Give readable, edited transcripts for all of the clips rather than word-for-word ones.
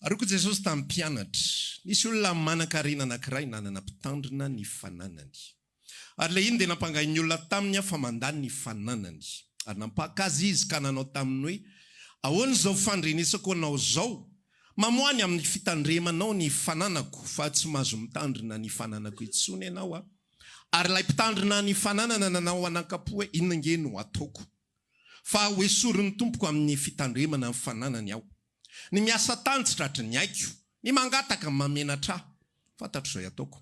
Aroko Jesosy tamin'ny mpianatra. Nisy olona manan-karena anankiray nanana mpitandrina ny fananany. Ary le iny dia nampangahin'ny olona taminy fa mandany ny fananany. Ary nampakazy izy ka nanao taminy hoe ahoana izao fandrenesako anao zao? Mamoany amin'ny fitandremanao ny fananako fa tsy mahazo mitandrina ny fananako itsony ianao Ary ilay mpitandrina ny fananana nanao anankapo hoe inona nge no ataoko? Fa hoesorin'ny tompoko amin'ny fitandremana ny fananany aho. Ny miasa tany tsy tratry ny aiko, ny mangataka mamenatra aho, fantatro izay ataoko.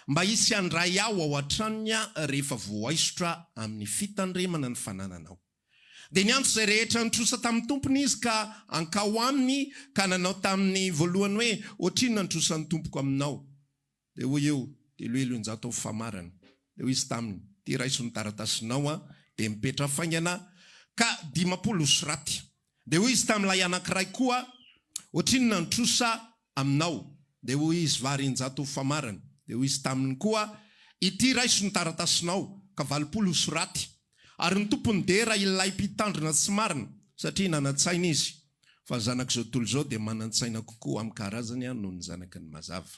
Mba hisy handray aho ao an-tranony rehefa voaisotra amin'ny fitandremana ny fanananao. Dia ny antso izay rehetra nitrosa tamin'ny tompony izy ka ankao aminy ka nanao tamin'ny voalohany hoe ohatrinona nitrosan'ny tompoko aminao. Dia hoy eo, dia lohelonjato ao famarana. Dia hoy izy taminy, ty raiso ny taratasinao dia mipetra faingana ka 50 soraty. Dia hoy izy tamin'ilay anankiray koa, ohatrinona nitrosa aminao. Dia hoy izy varinjato famarana. Dia hoy izy taminy koa, ity raiso ny taratasinao ka 40 soraty. Ary ny tompony dera ilay mpitandrina tsy marina satria nanan-tsaina izy. Fa zanak'izao tontolo izao dia manan-tsaina kokoa amin'ny karazany noho ny zanaky ny mazava.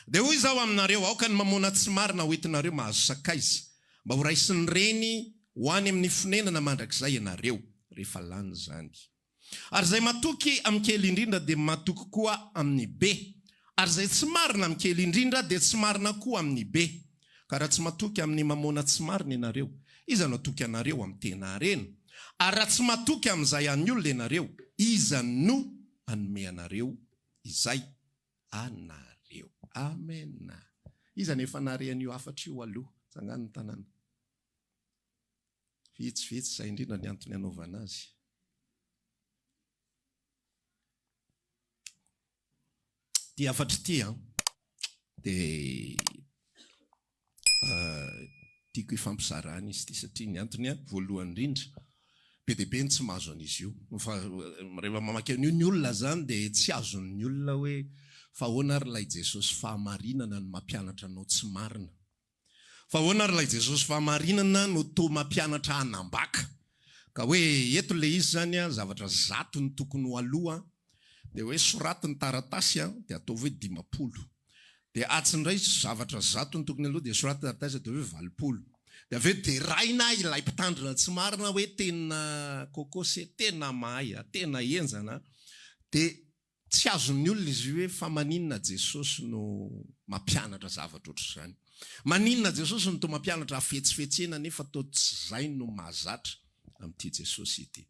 Dia hoy izao aminareo, aoka ny mamona tsy marina hoentinareo mahazo sakaiza, mba ho raisin'ny reny ho any amin'ny fonenana mandrakizay ianareo rehefa lany zany. Ary izay matoky amin'ny kely indrindra dia matoky koa amin'ny be. Ary izay tsy marina amin'ny kely indrindra dia tsy marina koa amin'ny be. Ka raha tsy matoky amin'ny mamona tsy marina ianareo, iza no atoky anareo amin'ny tena reny? Ary raha tsy matoky amin'izay an'ny olona ianareo, iza no anome anareo izay anareo? Amen. Iza nefa narehan'io afatra io aloha, zangan'ny tanàna. Vitsivitsy izay indrindra ny antony anaovana azy. Ty afatra ty dia tiako hifampizarana izy ty satria ny antony voalohany indrindra be dia be ny tsy mahazo an'izy io. Fa rehefa mamaky an'io ny olona zany dia tsy azon'ny olona hoe fa ahoana ary ilay Jesosy fahamarinana no mampianatra anao tsy marina. Fa ahoana ary ilay Jesosy fahamarinana no toa mampianatra hanambaka. Ka hoe eto le izy zany zavatra zato ny tokony ho aloha dia hoe soratiny taratasy dia ataovy hoe 50. Dia atsindray zavatra zato ny tokony aloha dia soratiny taratasy dia hoe 40. Dia aveo deraina ilay mpitandrina tsy marina hoe tena kokose, tena mahay, tena enjana. Dia tsy azon'ny olona izy hoe fa maninona Jesosy no mampianatra zavatra ohatr'izany. Maninona Jesosy no toa mampianatra afetsifetsena nefa toa tsy izay no mahazatra amin'ity Jesosy ity.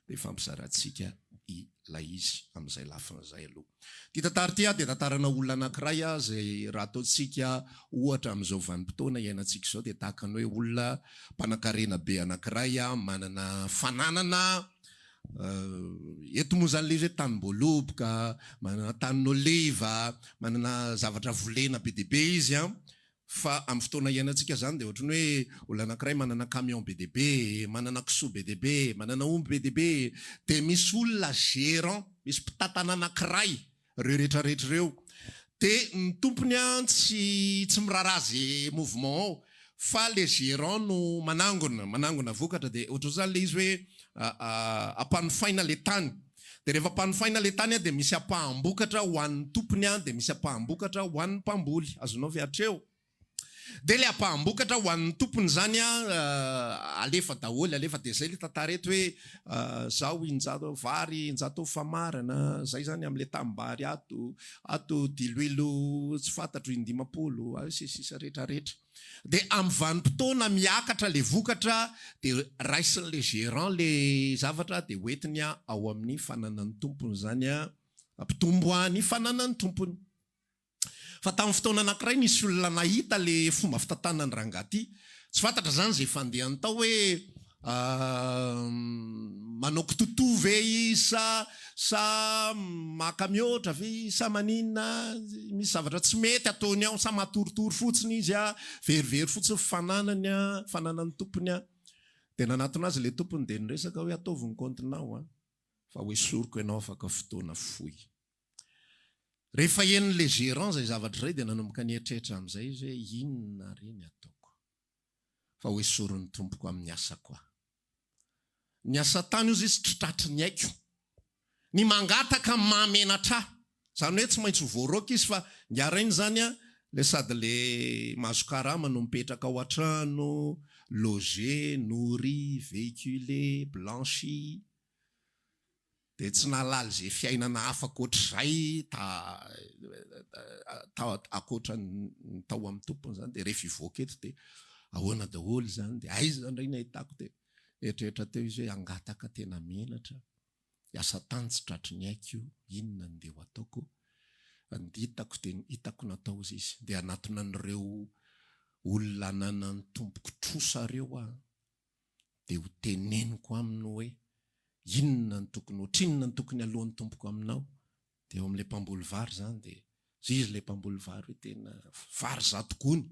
Dia fampizarantsika ilay izy amin'izay lafina izay aloha. Ty tantara ty dia tantarana olona anankiray izay raha ataontsika ohatra amin'izao vanim-potoana iainantsika izao dia tahaka ny hoe olona mpanan-karena be anankiray manana fananana. Eto moa zany le hoe tany-boaloboka, manana tanin'oliva, manana zavatra volena be dia be izy fa amin'ny fotoana iainantsika zany dia ohatrany hoe olona anankiray manana camion be dia be, manana kisoa be dia be, manana omby be dia be, dia misy olona gérant, misy mpitantana anankiray reo rehetrarehetra reo. Dia ny tompony tsy miraharaha azy mouvement ao, fa le gérant no manangona vokatra. Dia ohatr'izany le izy hoe ampanofaina le tany. Dia rehefa ampanofaina le tany dia misy ampaham-bokatra ho an'ny tompony dia misy ampaham-bokatra ho an'ny mpamboly. Azonao ve hatreo? Dia le ampaham-bokatra ho an'ny tompony zany alefa daholo, alefa dia zay le tantara eto hoe zao injato vary, injato famarana, zay zany amin'le tambary ato diloilo tsy fantatro 50, sisa rehetrarehetra. Dia amin'ny vanim-potoana miakatra le vokatra dia raisin'le gérant le zavatra dia hoentiny ao amin'ny fananan'ny tompony zany ampitombo ny fananan'ny tompony. Fa tamin'ny fotoana anankiray nisy olona nahita le fomba fitantanany rangahy. Tsy fantatra zany zay fandehany tao hoe manao kitoto ve sa maka mihoatra ve sa maninona, misy zavatra tsy mety ataony ao, sa matoritory fotsiny izy verivery fotsiny fananany tompony dia nanatona azy le tompony dia niresaka hoe ataovy ny kontinao fa hoe soroko ianao afaka fotoana fohy. Rehefa en'le gérant zay zavatra izay dia nanomboka nieritreritra amin'izay izy hoe inona reny ataoko? Fa hoe sorin'ny tompoko amin'ny asako aho. Ny asa tany izy tsy tratry ny aiko. Ny mangataka mamenatra aho. Zany hoe tsy maintsy voaroka izy fa ngiarainy zany a le sady le mahazo karama no mipetraka ao an-trano, loger, nourri, véhiculé, blanchi. Dia tsy nalaly zay fiainana afaka ohatr'izay akoatra ny tao amin'ny tompony zany. Dia rehefa ivoaka eto dia ahoana daholo zany. Dia aiza zany ray ny ahitako. Dia eritreretra teo izy hoe angataka tena menatra. Asa tany tsy tratry ny aiko io, inona ny deha ho ataoko. Anditako dia hitako natao izy. Dia anatona an'ireo olona nanana tompoko trosa ireo dia ho teneniko aminy hoe inona ny tokony ohatrinona ny tokony alohan'ny tompoko aminao. Dia eo amin'ilay mpamboly vary zany dia izy ilay mpamboly vary hoe tena vary zato gony,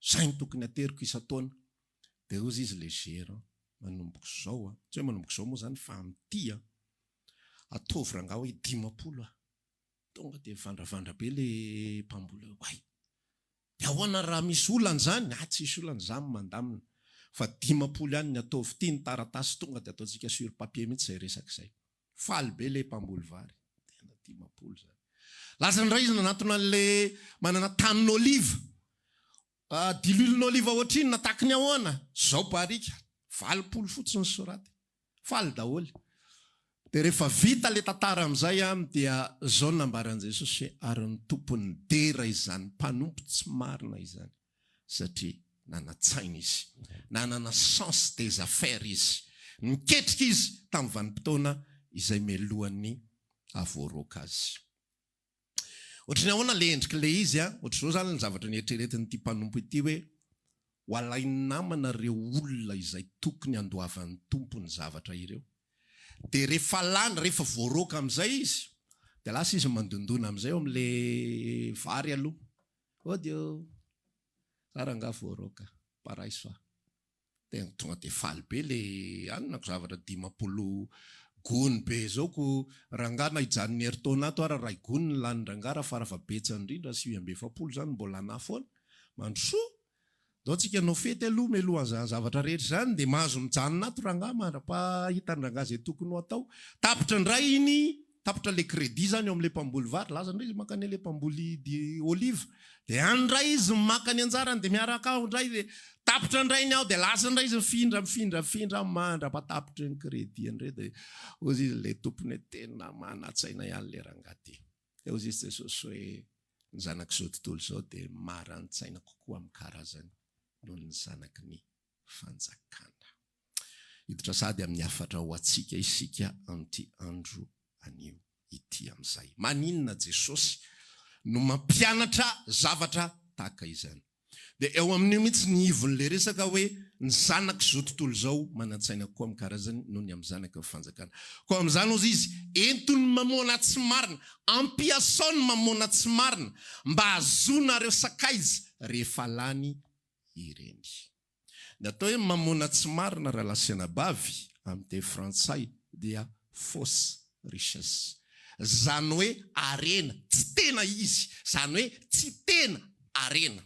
izay ny tokony ateriko isa-taona. Dia hozy izy ilay gérant manomboko izao tsy hoe manomboko izao moa zany fa amity ataovy rangaha hoe 50. Tonga dia vandravandra be ilay mpamboly way. Dia ahoana raha misy olana zany? Tsisy olana zany mandamina. Fa 50 ihany ny ataovy ity ny taratasy tonga dia ataontsika sur papier mihitsy izay resaka izay. Faly be ilay mpamboly vary. Tena 50 zany. Lazany ray izy nanatona an'ilay manana tanin'oliva. Dilulin'oliva ohatriny nataka ny ahoana? Zao barika. 20 fotsiny soraty. Faly daholy. Dia rehefa vita ilay tantara amin'izay dia zao nambaran'i Jesosy hoe ary ny tompony dera izany mpanompo tsy marina izany. Satria nanatsaina izy. Nanana sens des affaires izy. Niketrika izy tamin'ny vanim-potoana izay melohan'ny avoaroka azy. Ohatrany ahoana le endrika le izy ohatr'izao zany ny zavatra nieritreretin'ity mpanompo ity hoe ho alainy namana ireo olona izay tokony andoavan'ny tompony zavatra ireo. Dia rehefa lany, rehefa voaroka amin'izay izy, dia lasa izy mandondona amin'izay eo amin'ilay vary aloha. Dio saranga voaroka, paraiso fa. Dia tonga dia faly be ilay anonako zavatra 50 gony be zao ko rangaha na hijanony herintaona ato ara ray gony ny lany rangaha raha farafabetsany indrindra 770 zany mbola na foana. Mandrosoa. Dao tsika nao fety aloha melohan'izany zavatra rehetra zany dia mahazo mijanona ato rangaha mandra-pahita ny rangaha izay tokony ho atao. Tapitra ndray iny, tapitra le crédit zany eo amin'ilay mpamboly vary. Laza ndray izy makany ilay mpamboly oliva. Dia andray izy makany anjarany dia miaraka aho ndray dia tapitra ndray iny aho dia laza ndray izy mifindra mandra-patapitra ny crédit ndray dia ozy izy ilay tompony tena manatsaina ihany ilay rangaha ty. Ozy izy Jesosy hoe ny zanak'izao tontolo izao dia marantsaina kokoa amin'ny karazany noho ny zanaky ny fanjakana. Hiditra sady amin'ny afatra ho atsika isika amin'ity andro anio ity amin'izay. Maninona Jesosy no mampianatra zavatra tahaka izany. Dia eo amin'io mihitsy ny ivon'ilay resaka hoe ny zanak'izao tontolo izao manantsaina koa amin'ny karazany noho ny amin'ny zanaky ny fanjakana. Koa amin'izany ozy izy entony mamona tsy marina, ampiasaony mamona tsy marina mba hazonareo sakaiza rehefa lany ireny. Ny atao hoe mamona tsy marina raha lasiana bavy amin'ny teny frantsay dia fausse richesse. Zany hoe arena, tsy tena izy. Zany hoe tsy tena arena.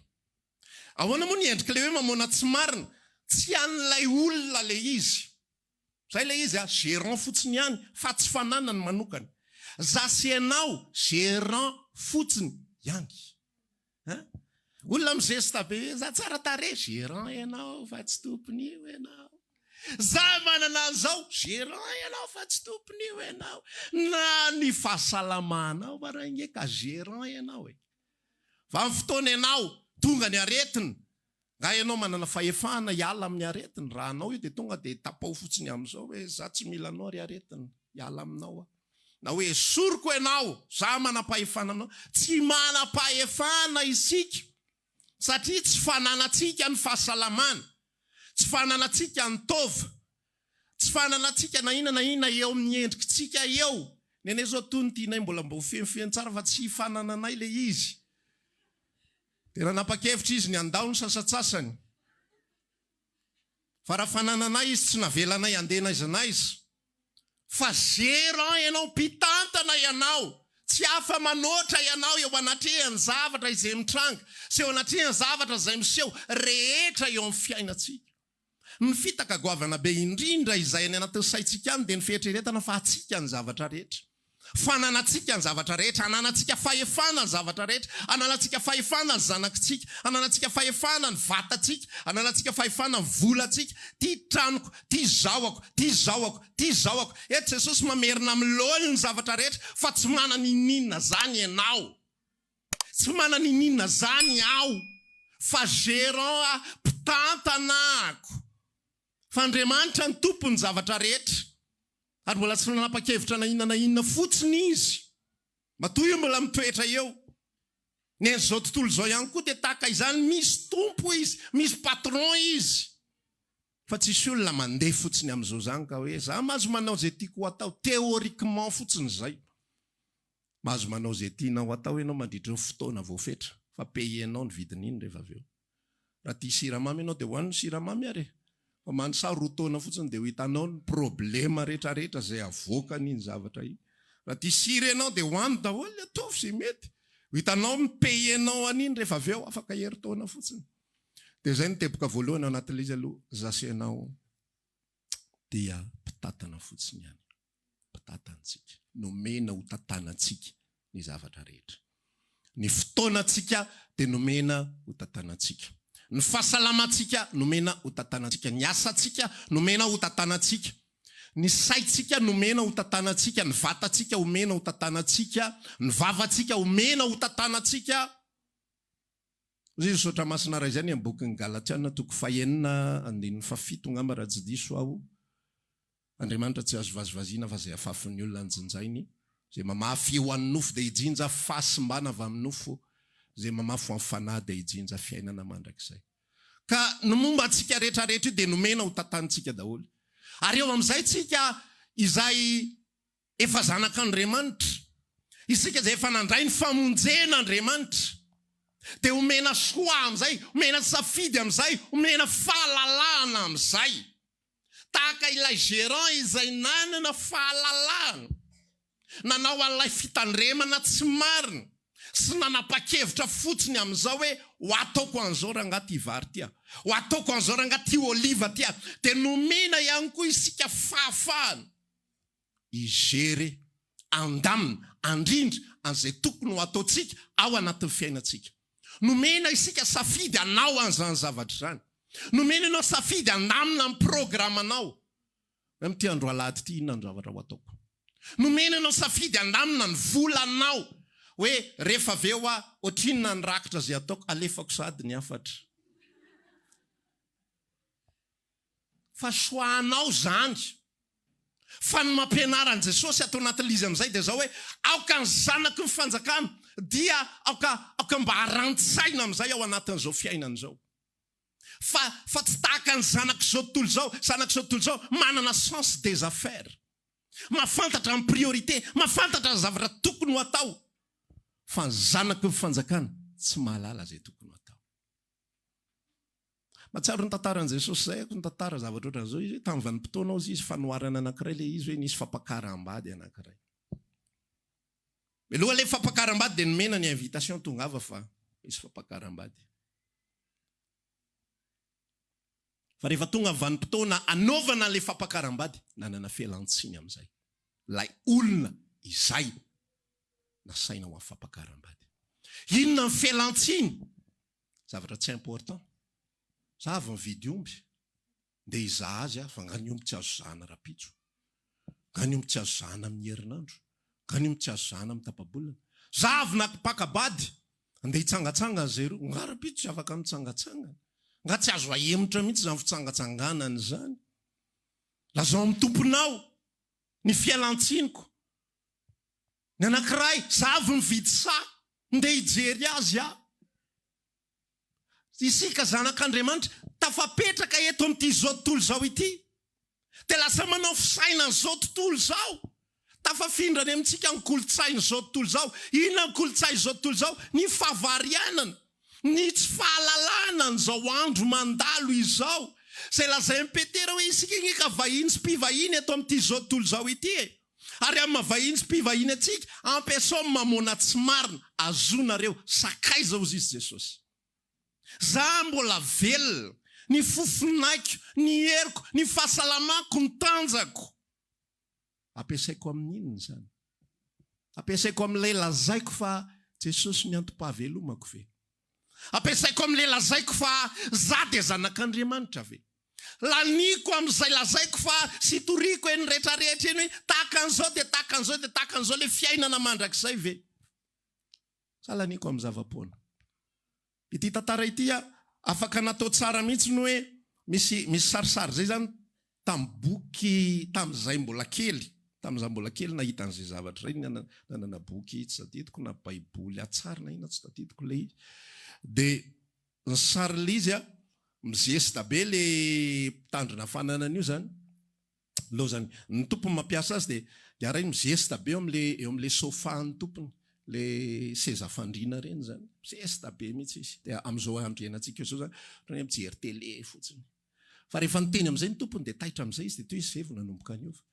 Ahoana moa ny endrika le hoe mamona tsy marina? Tsy an'ilay olona le izy. Zay le izy gérant fotsiny ihany, fa tsy fananany manokana. Zasenao gérant fotsiny ihany. Olona mizesta be, za tsara tare, gérant ianao fa tsy tompony io ianao. Za manana an'izao, gérant ianao fa tsy tompony io ianao. Na ny fahasalamanao marange ka gérant ianao e. Fa amin'ny fotoana ianao tonga ny aretina. Nga ianao manana fahefana hiala amin'ny aretina. Raha anao io dia tonga dia tapao fotsiny amin'izao hoe za tsy mila anao ry aretina hiala aminao. Na hoe soroko ianao, za manam-pahefana aminao. Tsy manam-pahefana isika. Satria tsy fananatsika ny fahasalamana. Tsy fananatsika ny tova. Tsy fananatsika na ina eo amin'ny endrikitsika eo. Nene zao tony tinay mbola fenofeno tsara fa tsy fanananay le izy. Tena napakevitra izy ny andao ny sasatsasany. Fa raha fanananay izy tsy navelanay andena izy na izy. Fa gérant ianao, mpitantana ianao. Tsy afa manoatra ianao eo anatrehany zavatra izay mitranga. Sy eo anatrehany zavatra izay miseho rehetra eo amin'ny fiainatsika. Ny fitaka goavana be indrindra izay ny anatin'ny saitsika any dia ny fieritreretana fa atsika ny zavatra rehetra. fananatsika ny zavatra rehetra, ananatsika fahefana ny zavatra rehetra, ananatsika fahefana ny zanakitsika, ananatsika fahefana ny vatatsika, ananatsika fahefana ny volatsika, ty tranoko, ty zahoako, ty zahoako, ty zahoako. Eto Jesosy mamerina milôny ny zavatra rehetra, fa tsy manana ininona zany ianao. Tsy manana ininona zany aho, fa gérant mpitantanako. Fa Andriamanitra ny tompony zavatra rehetra. Ary mbola tsy nanapa-kevitra na inona fotsiny izy. Matoy io mbola mitoetra eo. Ny zao tontolo zao ihany koa dia tahaka izany, misy tompo izy, misy patron izy. Fa tsisy olona mandeha fotsiny amin'izao zany ka hoe za mahazo manao zay tiako ho atao, théoriquement fotsiny zay. Mahazo manao zay tianao atao ianao mandritry ny fotoana voafetra, fa payenao ny vidiny iny rehefa avy eo. Raha tia siramamy ianao dia hoan'ny siramamy ary. Fa manosary rotaona fotsiny dia ho hitanao ny problema rehetrarehetra zay avoaka n'iny zavatra iny. Raha tia sira ianao dia hoany daholo ataovy zay mety. Ho hitanao ny payenao an'iny rehefa avy eo, afaka heritaona fotsiny. Dia zay ny teboka voalohany ao anatin'ilay izy aloha, zasy ianao dia mpitatana fotsiny ihany. Mpitatantsika. Nomena ho tatanantsika ny zavatra rehetra. Ny fotoanantsika dia nomena ho tatanantsika. Ny fahasalamantsika nomena ho tatanantsika. Ny asantsika nomena ho tatanantsika. Ny saitsika nomena ho tatanantsika. Ny vatatsika omena ho tatanantsika. Ny vavantsika omena ho tatanantsika. Izy sotra masina ray zany amin'ny bokin'ny Galatiana toko 4:7 ngamba raha tsy diso aho. Andriamanitra tsy azo vazivaziana fa zay afafin'ny olona anjinjainy. Zay mamafy eo amin'ny nofo dia hijinja fahasimbana avy amin'ny nofo. Zay mamafy ho amin'ny fanahy dia hijinja fiainana mandrakizay. Ka ny momba antsika rehetrarehetra io dia nomena ho tatantsika daholo. Ary eo amin'izay tsika izay efa zanak'Andriamanitra, isika izay efa nandray ny famonjena Andriamanitra, dia omena soa amin'izay, omena safidy amin'izay, omena fahalalahana amin'izay. Tahaka ilay gérant izay nanana fahalalahana, nanao an'ilay fitandremana tsy marina, sy nanapa-kevitra fotsiny amin'izao hoe ho ataoko an'izao raha ngaty vary tia, ho ataoko an'izao raha ngaty oliva tia, dia nomena ihany koa isika fahafahana igery, andamina, andrindra an'izay tokony ho ataontsika ao anatin'ny fiainantsika. Nomena isika safidy anao an'izany zavatra zany. Nomena ianao safidy andamina amin'ny programanao. Amin'ity andro alahady ity inona ny zavatra ho ataoko. Nomena ianao safidy andamina ny volanao. Hoe rehefa avy eo ohatrinona ny rakitra zay ataoko, alefako sady ny afatra. Fa soahanao zany. Fa ny mampianaran' Jesosy atao anatin'izy amin'izay dia zao hoe aoka ny zanaky ny fanjakana dia aoka mba haranty-saina amin'izay ao anatin'izao fiainana izao. Fa tsy tahaka ny zanak'izao tontolo izao, zanak'izao tontolo izao manana sens des affaires. Mahafantatra ny priorité, mahafantatra ny zavatra tokony ho atao. Fa ny zanaky ny fanjakana tsy mahalala zay tokony ho atao. Matsaro ny tantaran'i Jesosy zay, ny tantara zavatra ohatran'izao izy, tamin'ny vanim-potoana izy fanoharana anankiray ilay izy hoe nisy fampakaram-bady anankiray. Aloha ilay fampakaram-bady dia nomena ny invitation tongava fa misy fampakaram-bady. Fa rehefa tonga vanim-potoana anaovana ilay fampakaram-bady, nanana fialan-tsiny amin'izay. Ilay olona izay nasaina ho amin'ny fampakaram-bady. Inona ny fialan-tsiny? Zavatra tsy important. Za avy mividy omby, dia izaha azy fa nga ny omby tsy azo zahana rapitso, nga ny omby tsy azo zahana amin'ny herinandro, nga ny omby tsy azo zahana amin'ny tapabolana. Za avy nakipakabady, andeha hitsangatsangana zay roa, nga rapitso tsy afaka mitsangatsangana, nga tsy azo ahemotra mihitsy zany fitsangatsanganana zany. Lazao amin'ny tomponao ny fialan-tsiniko. Ny anankiray, za avy mividy saha, andeha hijery azy aho. Isika zanak'Andriamanitra tafapetraka eto amin'ity zao tontolo zao ity. Dia lasa manao fisaina n'izao tontolo zao. Tafafindrany amintsika ny kolotsaina zao tontolo zao. Inona ny kolotsaina zao tontolo zao? Ny fahavarianana, ny tsy fahalalana n'izao andro mandalo izao. Zay lazain'ny Petera hoe isika ka vahiny sy mpivahiny eto amin'ity zao tontolo zao ity. Ary amin'ny mavahiny sy mpivahiny antsika, ampiasao mamona tsy marina, azonareo, sakaiza hozy izy Jesosy. Za mbola velona, ny fofinaiko, ny heriko, ny fahasalamako, ny tanjako. Ampiasaiko amin'inona zany? Ampiasaiko amin'ilay lazaiko fa Jesosy ny antom-pahavelomako ve? Ampiasaiko amin'ilay lazaiko fa za dia zanak'Andriamanitra ve? Laniko amin'izay lazaiko fa sy toriako eny rehetrarehetra eny hoe tahaka an'izao dia tahaka an'izao dia tahaka an'izao le fiainana mandrakizay ve? Sa laniko amin'ny zava-poana. Ity tantara ity afaka natao tsara mihitsy ny hoe misy sarisary zay zany tamin'ny boky tamin'izay mbola kely. Tamin'izay mbola kely nahita an'izay zavatra ray nanana boky tsy tadidiko na baiboly atsara na ina tsy tadidiko le izy. Dia ny sary lizy mizesta be le mpitandrina fananana io zany. Lo zany ny tompony mampiasa azy dia ray mizesta be eo amin'le sofa ny tompony. Le seza fandriana reny zany. Mizesta be mihitsy izy. Dia amin'izao andrianantsika zao zany ohatrany mijery télé fotsiny. Fa rehefa niteny amin'izay ny tompony dia taitra amin'izay izy dia toy izy vevona nanomboka niova.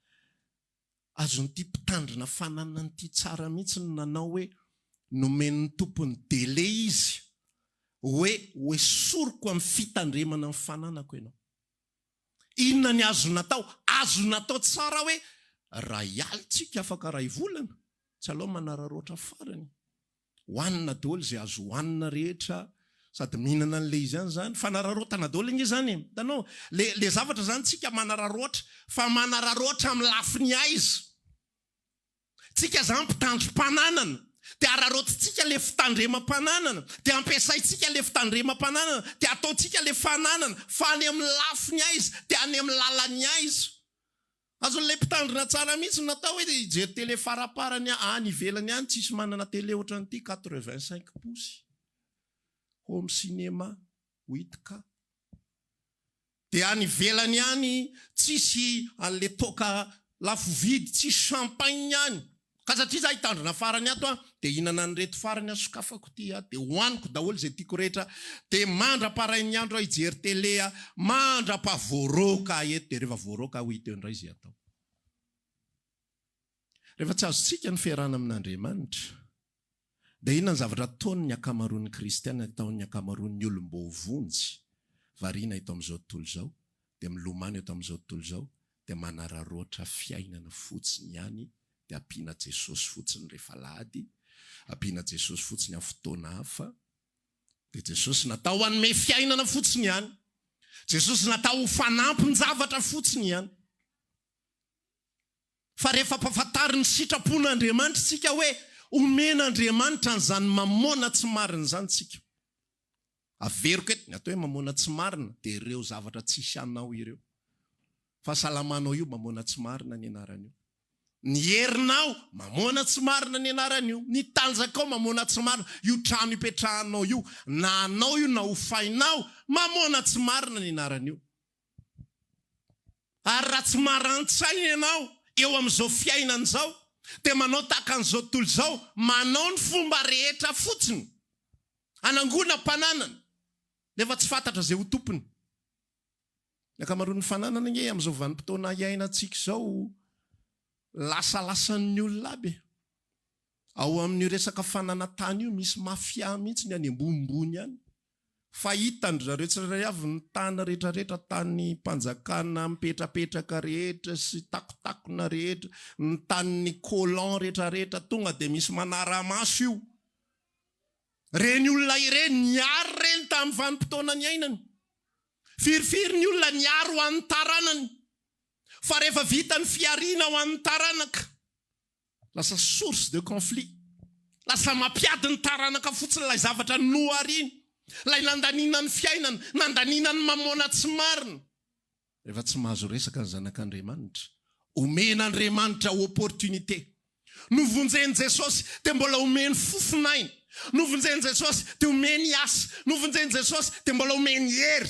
Azon'ity mpitandrina fananana ity tsara mihitsy ny nanao hoe nomen'ny tompony délai izy hoe soroko amin'ny fitandremana amin'ny fananako ianao. Inona ny azo natao? Azo natao tsara hoe raha ialitsika afaka ray volana. Tsy aloha manararoatra farany. Hoanina daholo izay azo hoanina rehetra sady mihinana an'le izy zany. Fanararotana daholo iny zany. Hitanao, le zavatra zany tsika manararoatra fa manararoatra amin'ny lafiny aiza. Tsika zany mpitandrom-pananana dia ararotintsika le fitandremam-pananana dia ampiasaintsika le fitandremam-pananana dia ataontsika le fananana fa any amin'ny lafiny aiza dia any amin'ny lalany aiza. Azon'ilay mpitandrina tsara mihitsy natao hoe ijery télé faraparany any ivelany any tsisy manana télé ohatran'ity 85 pouces. Home cinéma 8K. Dia any ivelany any tsisy an'le toka lafo vidy, tsisy champagne any. Ka satria za hitandrina farany ato dia hinana ny reto farany sokafako ty dia hoaniko daholo izay tiako rehetra dia mandra-parain'ny andro ijery télé mandra-pavoroaka eto dia rehefa vooroaka ho hita eo indray izay atao. Rehefa tsy azontsika ny fiarahana amin'Andriamanitra dia inona ny zavatra ataony ny akamaroan'ny kristiana, ataony akamaroan'ny olom-bovonjy variana eto amin'izao tontolo izao dia milomano eto amin'izao tontolo izao dia manararoatra fiainana fotsiny ihany. Dia ampiana Jesosy fotsiny rehefa alahady, ampiana Jesosy fotsiny amin'ny fotoana hafa. Dia Jesosy natao hanome fiainana fotsiny ihany. Jesosy natao ho fanampy ny zavatra fotsiny ihany. Fa rehefa mpahafatary ny sitrapon'Andriamanitra tsika hoe omen'Andriamanitra an'izany mamona tsy marina zany tsika. Averiko eto ny atao hoe mamona tsy marina dia ireo zavatra tsisy anao ireo. Fahasalamanao io mamona tsy marina ny anaran'io. Ny herinao mamona tsy marina ny anaran'io. Ny tanjakao mamona tsy marina. Io trano ipetrahanao io na anao io na hofainao mamona tsy marina ny anaran'io. Ary raha tsy maran-tsaina ianao eo amin'izao fiainana izao dia manao tahaka an'izao tontolo izao, manao ny fomba rehetra fotsiny anangona mpananana nefa tsy fantatra izay ho tompony. Ny akamaroan'ny fananana nge amin'izao vanim-potoana iainantsika izao lasalasan'ny olona aby. Ao amin'ny resaka fananantany io misy mafia mihitsy ny any ambonimbony any. Fahitany zareo tsirairay avy ny tany rehetrarehetra, tany mpanjakana mipetrapetraka rehetra sy takotakona rehetra, ny tany colon rehetrarehetra, tonga dia misy manara-maso io. Reny olona ireny niary reny tamin'ny vanim-potoana ny ainany. Firifiry ny olona niary ho an'ny taranany. Fa rehefa vita ny fiariana ho an'ny taranaka, lasa source de conflit. Lasa mampiady ny taranaka fotsiny ilay zavatra nohariany. Lay nandanina ny fiainana, nandanina ny mamona tsy marina. Rehefa tsy mahazo resaka ny zanak'Andriamanitra, omen'Andriamanitra opportunité. Novonjeny Jesosy dia mbola omeny fofinainy. Novonjeny Jesosy dia omeny asa. Novonjeny Jesosy dia mbola omeny hery.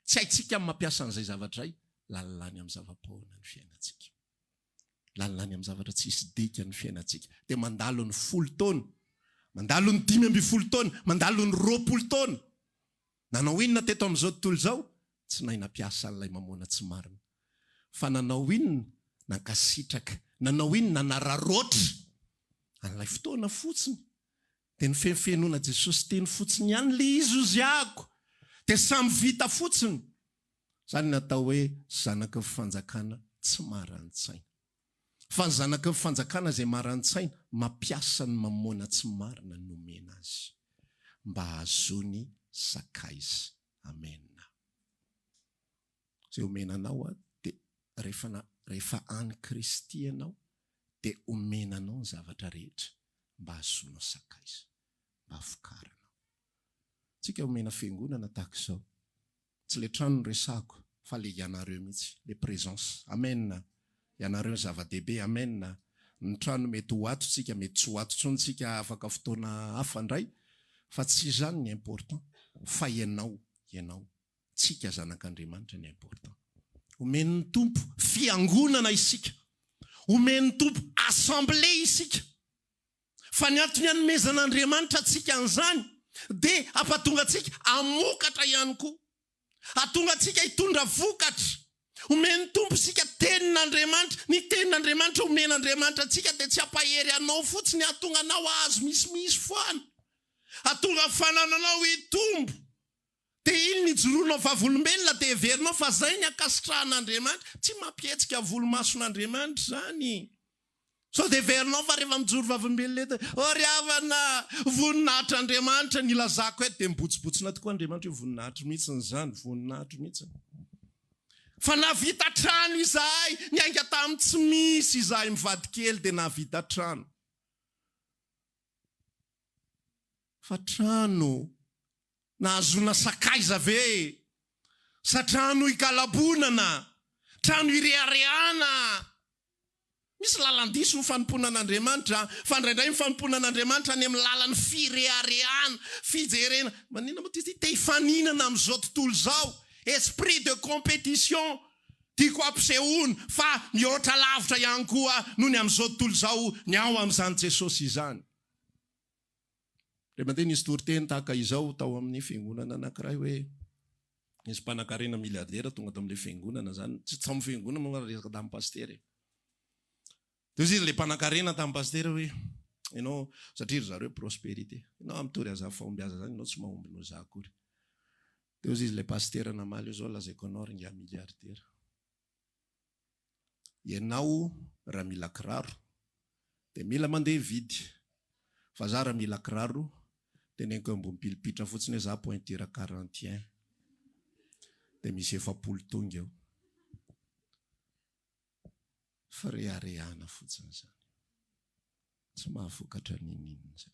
Tsy haitsika amin'ny mampiasa an'izay zavatra izay. Lalilany amin'ny zava-pohana ny fiainantsika. Lalilany amin'ny zavatra tsisy dika ny fiainantsika. Dia mandalo ny 10 taona, mandalo ny 12 taona, mandalo ny 20 taona. Nanao inona teto amin'izao tontolo izao? Tsy nahay nampiasa an'ilay mamona tsy marina. Fa nanao inona? Nankasitraka. Nanao inona? Nararoatra an'ilay fotoana fotsiny. Dia ny fenofenoana Jesosy teny fotsiny ihany le izy oziako. Dia samy vita fotsiny. Zany natao hoe zanaka fanjakana tsy maran-tsaina. Fa ny zanaka ny fanjakana izay maran-tsaina mampiasa ny mamona tsy marina nomena azy mba hazony sakaiza. Amen. Zay omenanao dia rehefa any Kristy ianao dia omenanao ny zavatra rehetra mba hazonao sakaiza, mba havokaranao. Tsika omena fiangonana tahaka izao. Tsy le trano no resahako, fa le ianareo mihitsy, le présence. Amen. Ianareo zava-dehibe. Amen. Ny trano mety ho ato, tsika mety tsy ho ato tsony, tsika afaka fotoana hafa ndray, fa tsy izany ny important, fa ianao, tsika zanak'Andriamanitra ny important. Omen'ny tompo fiangonana isika, omen'ny tompo assemblée isika, fa ny antony hanomezan'Andriamanitra tsika an'izany dia ampatonga atsika amokatra ihany koa, atonga atsika hitondra vokatra. Omen'ny tompo sika tenin'Andriamanitra, ny tenin'Andriamanitra omen'Andriamanitra tsika dia tsy ampahery anao fotsiny, atonga anao azo misimisy foana, atonga fanananao hitombo. Dia iny ny joroanao vavolombelona dia heverinao fa zay ny akasitrahan'Andriamanitra, tsy mampihetsika volomason'Andriamanitra zany. So dia heverinao fa rehefa mijoro vavolombelona eto, ry havana voninahitr'Andriamanitra ny lazako eto, dia mibotsibotsina tokoa Andriamanitra io voninahitra mihitsy zany, voninahitra mihitsy. Fa navita trano izahay, ny ainga tamin'ny tsy misy izahay mivady kely dia navita trano. Fa trano nahazona sakaiza ve? Sa trano ikalabonana, trano irehareana. Misy lalandiso ny fanomponan'Andriamanitra, fa indraindray ny fanomponan'Andriamanitra any amin'ny lalan'ny firehareana, fijerena. Manina moa te hifaninana amin'izao tontolo izao. Esprit de compétition, tiako ampisehoana fa mihoatra lavitra ihany koa noho ny amin'izao tontolo izao ny ao amin'izany Jesosy izany. Rehefa mandeha nisy Toriteny tahaka izao tao amin'ny fiangonana anankiray hoe nisy mpanan-karena miliardera tonga tao amin'ilay fiangonana zany, tsy tamin'ny fiangonana moa resaka tamin'ny pastery. Dia izy ilay mpanan-karena tamin'ny pastery hoe ianao satria ry zareo prospérité, ianao amitory aza fahombiaza zany, ianao tsy mahomby no za akory. Dia izy ilay pastera namaly io zao lazaiko anao ringa miliardera. Ianao raha mila kiraro dia mila mandeha vidy, fa za raha mila kiraro teneniko ambony pilipitra fotsiny hoe za pointure 41 dia misy 70 tonga eo. Fireharehana fotsiny zany, tsy mahavokatra ninina zany.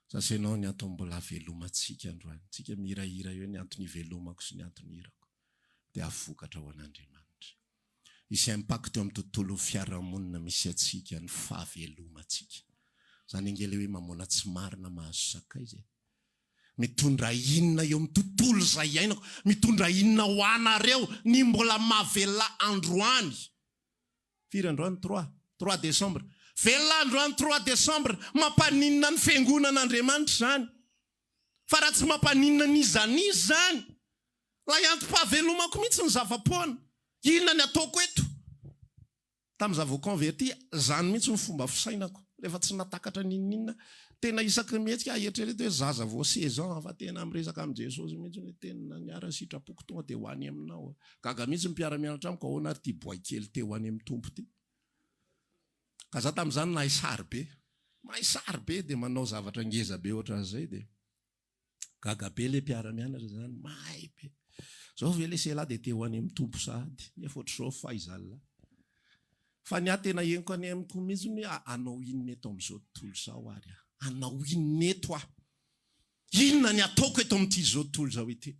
Sasenao ny antony mbola velomantsika androany, tsika mihirahira eo ny antony velomako sy ny antony hirako dia avokatra ho an'Andriamanitra. Isy impact eo amin'ny tontolo fiarahamonina misy atsika ny fahavelomantsika. Zany angely hoe mamona tsy marina mahazo sakaiza. Mitondra inona eo amin'ny tontolo izay iainako, mitondra inona ho anareo ny mbola mahavela androany. Firy androany? 3 Desembre. Velona androany 3 Desembre, mampaninina ny fiangonan'Andriamanitra zany. Fa raha tsy mampaninina nizanizy zany, la antom-pahavelomako mihitsy ny zava-poana. Inona ny ataoko eto? Tamin'ny zava-converti, zany mihitsy ny fomba fisainako. Rehefa tsy natakatra ninina, tena isaky mihetsika eritrereto hoe zaza vao 16 ans fa tena miresaka amin'ny Jesosy mihitsy hoe tena niara sitrapoko tonga dia ho any aminao. Gaga mihitsy mpiara-mianatra amiko ahoana ary ty boay kely te ho any amin'ny tompo ty. Ka za tamin'izany nahay sary be dia manao zavatra ngeza be ohatran' izay dia gaga be le mpiara-mianatra zany, mahay be. Zao ve le selahy dia te ho any amin'ny tompo sahady, nefa ohatr'izao fahaizalina. Fa ny tena henoko any amiko mihitsy hoe anao inona eto amin'izao tontolo izao ary anao inona eto inona ny ataoko eto amin'ity izao tontolo izao ity.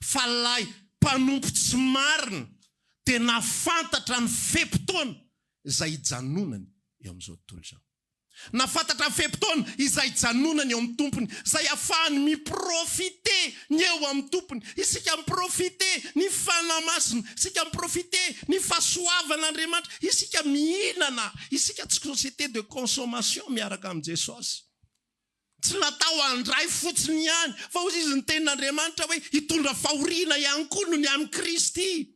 Fa lay mpanompo tsy marina dia nafantatra ny fepotona izay hijanonany eo amin'izao tontolo izao. Nafantatra ny fepotona izay hijanonany eo amin'ny tompony, izay ahafahany miprofite ny eo amin'ny tompony. Isika miprofite ny fanamasina, isika miprofite ny fahasoavan'Andriamanitra, isika mihinana, isika tsy société de consommation miaraka amin'ny Jesosy. Tsy natao andray fotsiny ihany, fa hozy izy ny tenin'Andriamanitra hoe hitondra fahoriana ihany koa noho ny amin'ny Kristy.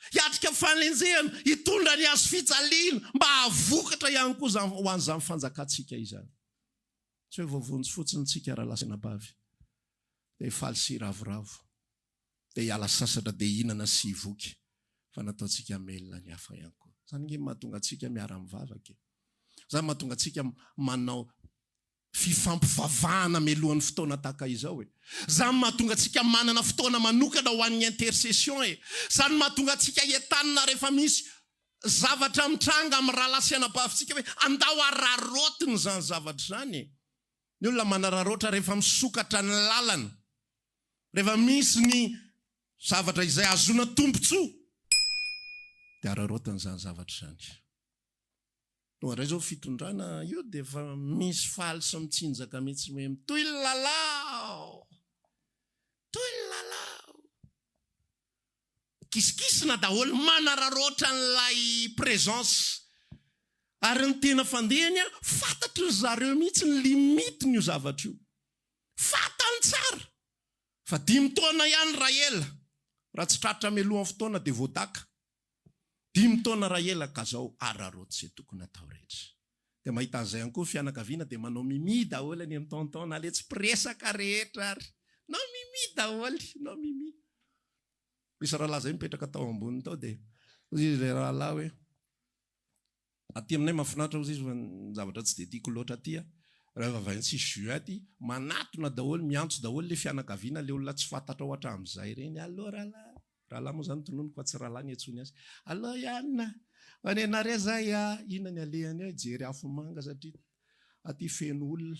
Hiatrika fanenjehana, hitondra ny azo fijaliana mba havokatra ihany koa ho an'izany fanjakantsika izany. Tsy hoe voavonjy fotsiny tsika raha lasana bavy, dia faly sy ravoravo, dia hiala sasatra dia hinana sy hivoky, fa nataontsika melona ny hafa ihany koa. Zany nge mahatonga antsika miara-mivavaka. Zany mahatonga antsika manao fifampivavahana melohan'ny fotoana tahaka izao e. Zany mahatonga antsika manana fotoana manokana ho an'ny intercession e. Zany mahatonga antsika entanina rehefa misy zavatra mitranga amin'ny raha lasiana-bavintsika hoe andao ararotiny zany zavatra zany e. Ny olona manararotra rehefa misokatra ny lalana, rehefa misy ny zavatra izay azona tombontsoa, dia ararotiny zany zavatra zany. Noharay zao fitondrana io dia efa misy faly sy mitsinjaka mihitsy hoe toy ny lalao, toy ny lalao. Kisikisina daholo manararotra n'ilay présence. Ary ny tena fandehany fantatry zareo mihitsy ny limitiny io zavatra io. Fantany tsara. Fa 5 taona ihany raha ela. Raha tsy tratra melohan'ny fotoana dia voadaka. 5 taona raha ela ka zao araroty izay tokony atao rehetra. Dia mahita an'izay ihany koa fianakaviana dia manao mimi daholo any amin'ny taontaona le tsy presaka rehetra ary. No mimi daholo, no mimi. Misy rahalahy zay mipetraka tao ambony tao dia izy rahalahy hoe aty aminay mahafinaritra ozy izy zavatra tsy dia tiako loatra aty rehefa vaintsy juin aty manatona daholo miantso daholo le fianakaviana le olona tsy fantatra ohatra amin'izay reny. Allo rahalahy moa zany tononoko fa tsy rahalahy ny antsony azy. Allo Yanna, anenareo zay inona ny alehany eo jery afo manga satria aty feno olona.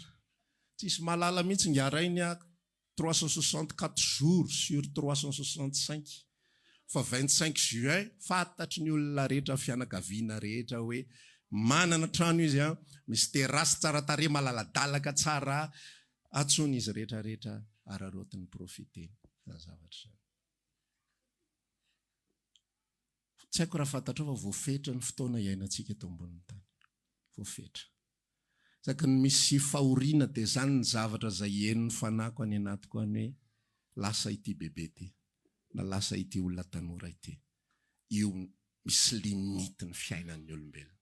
Tsisy malala mihitsy ngarainy 364 jours sur 365. Fa 25 juin fantatry ny olona rehetra fianakaviana rehetra hoe manana trano izy misy terasy tsara tare malaladalaka tsara atsony izy rehetra ararotiny profiteny zavatra zany. Tsy haiko raha fantatra fa voafetra ny fotoana iainantsika eto ambonin'ny tany. Voafetra. Saky ny misy fahoriana dia zany ny zavatra izay henony fanako any anatiko any hoe lasa ity bebe ty. Na lasa ity olona tanora ity. Io misy limity ny fiainan'ny olombelona.